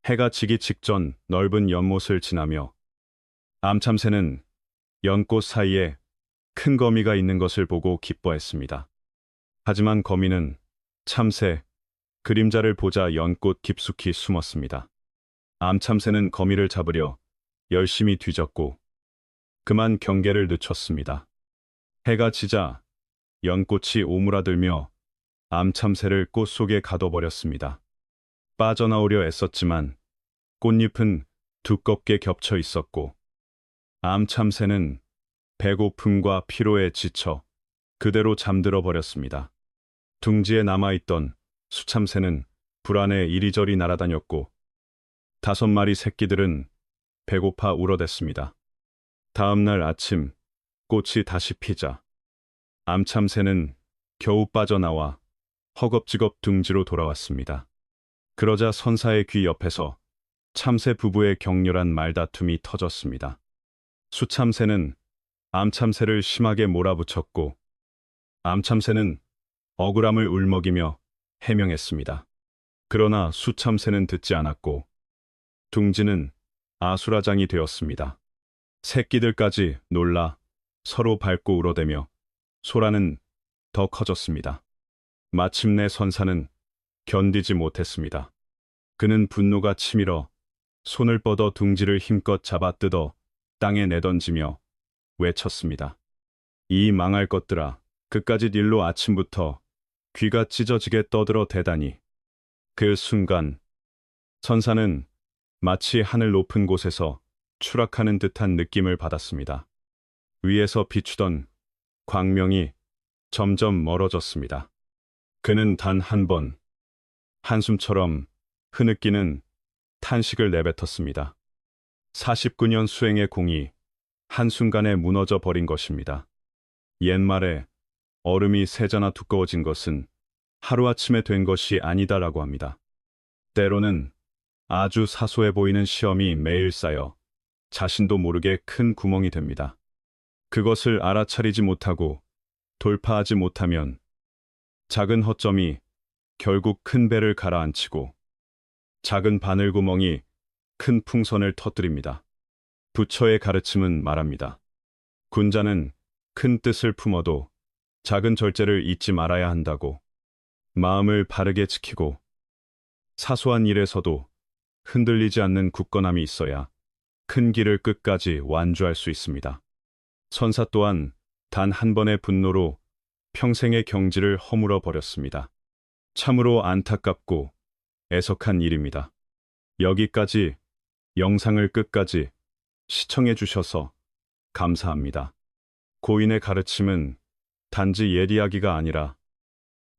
해가 지기 직전 넓은 연못을 지나며 암참새는 연꽃 사이에 큰 거미가 있는 것을 보고 기뻐했습니다. 하지만 거미는 참새, 그림자를 보자 연꽃 깊숙이 숨었습니다. 암참새는 거미를 잡으려 열심히 뒤졌고 그만 경계를 늦췄습니다. 해가 지자 연꽃이 오므라들며 암참새를 꽃 속에 가둬버렸습니다. 빠져나오려 애썼지만 꽃잎은 두껍게 겹쳐 있었고 암참새는 배고픔과 피로에 지쳐 그대로 잠들어 버렸습니다. 둥지에 남아있던 수참새는 불안해 이리저리 날아다녔고 5마리 새끼들은 배고파 울어댔습니다. 다음 날 아침 꽃이 다시 피자 암참새는 겨우 빠져나와 허겁지겁 둥지로 돌아왔습니다. 그러자 선사의 귀 옆에서 참새 부부의 격렬한 말다툼이 터졌습니다. 수참새는 암참새를 심하게 몰아붙였고 암참새는 억울함을 울먹이며 해명했습니다. 그러나 수참새는 듣지 않았고 둥지는 아수라장이 되었습니다. 새끼들까지 놀라 서로 밟고 울어대며 소란은 더 커졌습니다. 마침내 선사는 견디지 못했습니다. 그는 분노가 치밀어 손을 뻗어 둥지를 힘껏 잡아 뜯어 땅에 내던지며 외쳤습니다. 이 망할 것들아, 그까짓 일로 아침부터 귀가 찢어지게 떠들어 대다니. 그 순간 선사는 마치 하늘 높은 곳에서 추락하는 듯한 느낌을 받았습니다. 위에서 비추던 광명이 점점 멀어졌습니다. 그는 단 한 번, 한숨처럼 흐느끼는 탄식을 내뱉었습니다. 49년 수행의 공이 한순간에 무너져 버린 것입니다. 옛말에 얼음이 세자나 두꺼워진 것은 하루아침에 된 것이 아니다라고 합니다. 때로는 아주 사소해 보이는 시험이 매일 쌓여 자신도 모르게 큰 구멍이 됩니다. 그것을 알아차리지 못하고 돌파하지 못하면 작은 허점이 결국 큰 배를 가라앉히고 작은 바늘구멍이 큰 풍선을 터뜨립니다. 부처의 가르침은 말합니다. 군자는 큰 뜻을 품어도 작은 절제를 잊지 말아야 한다고. 마음을 바르게 지키고 사소한 일에서도 흔들리지 않는 굳건함이 있어야 큰 길을 끝까지 완주할 수 있습니다. 선사 또한 단 한 번의 분노로 평생의 경지를 허물어 버렸습니다. 참으로 안타깝고 애석한 일입니다. 여기까지 영상을 끝까지 시청해 주셔서 감사합니다. 고인의 가르침은 단지 옛 이야기가 아니라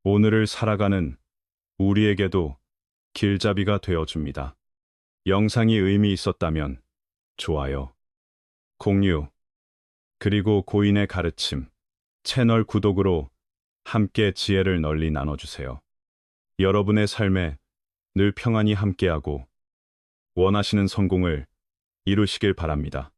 오늘을 살아가는 우리에게도 길잡이가 되어줍니다. 영상이 의미 있었다면 좋아요, 공유, 그리고 고인의 가르침, 채널 구독으로 함께 지혜를 널리 나눠주세요. 여러분의 삶에 늘 평안이 함께하고 원하시는 성공을 이루시길 바랍니다.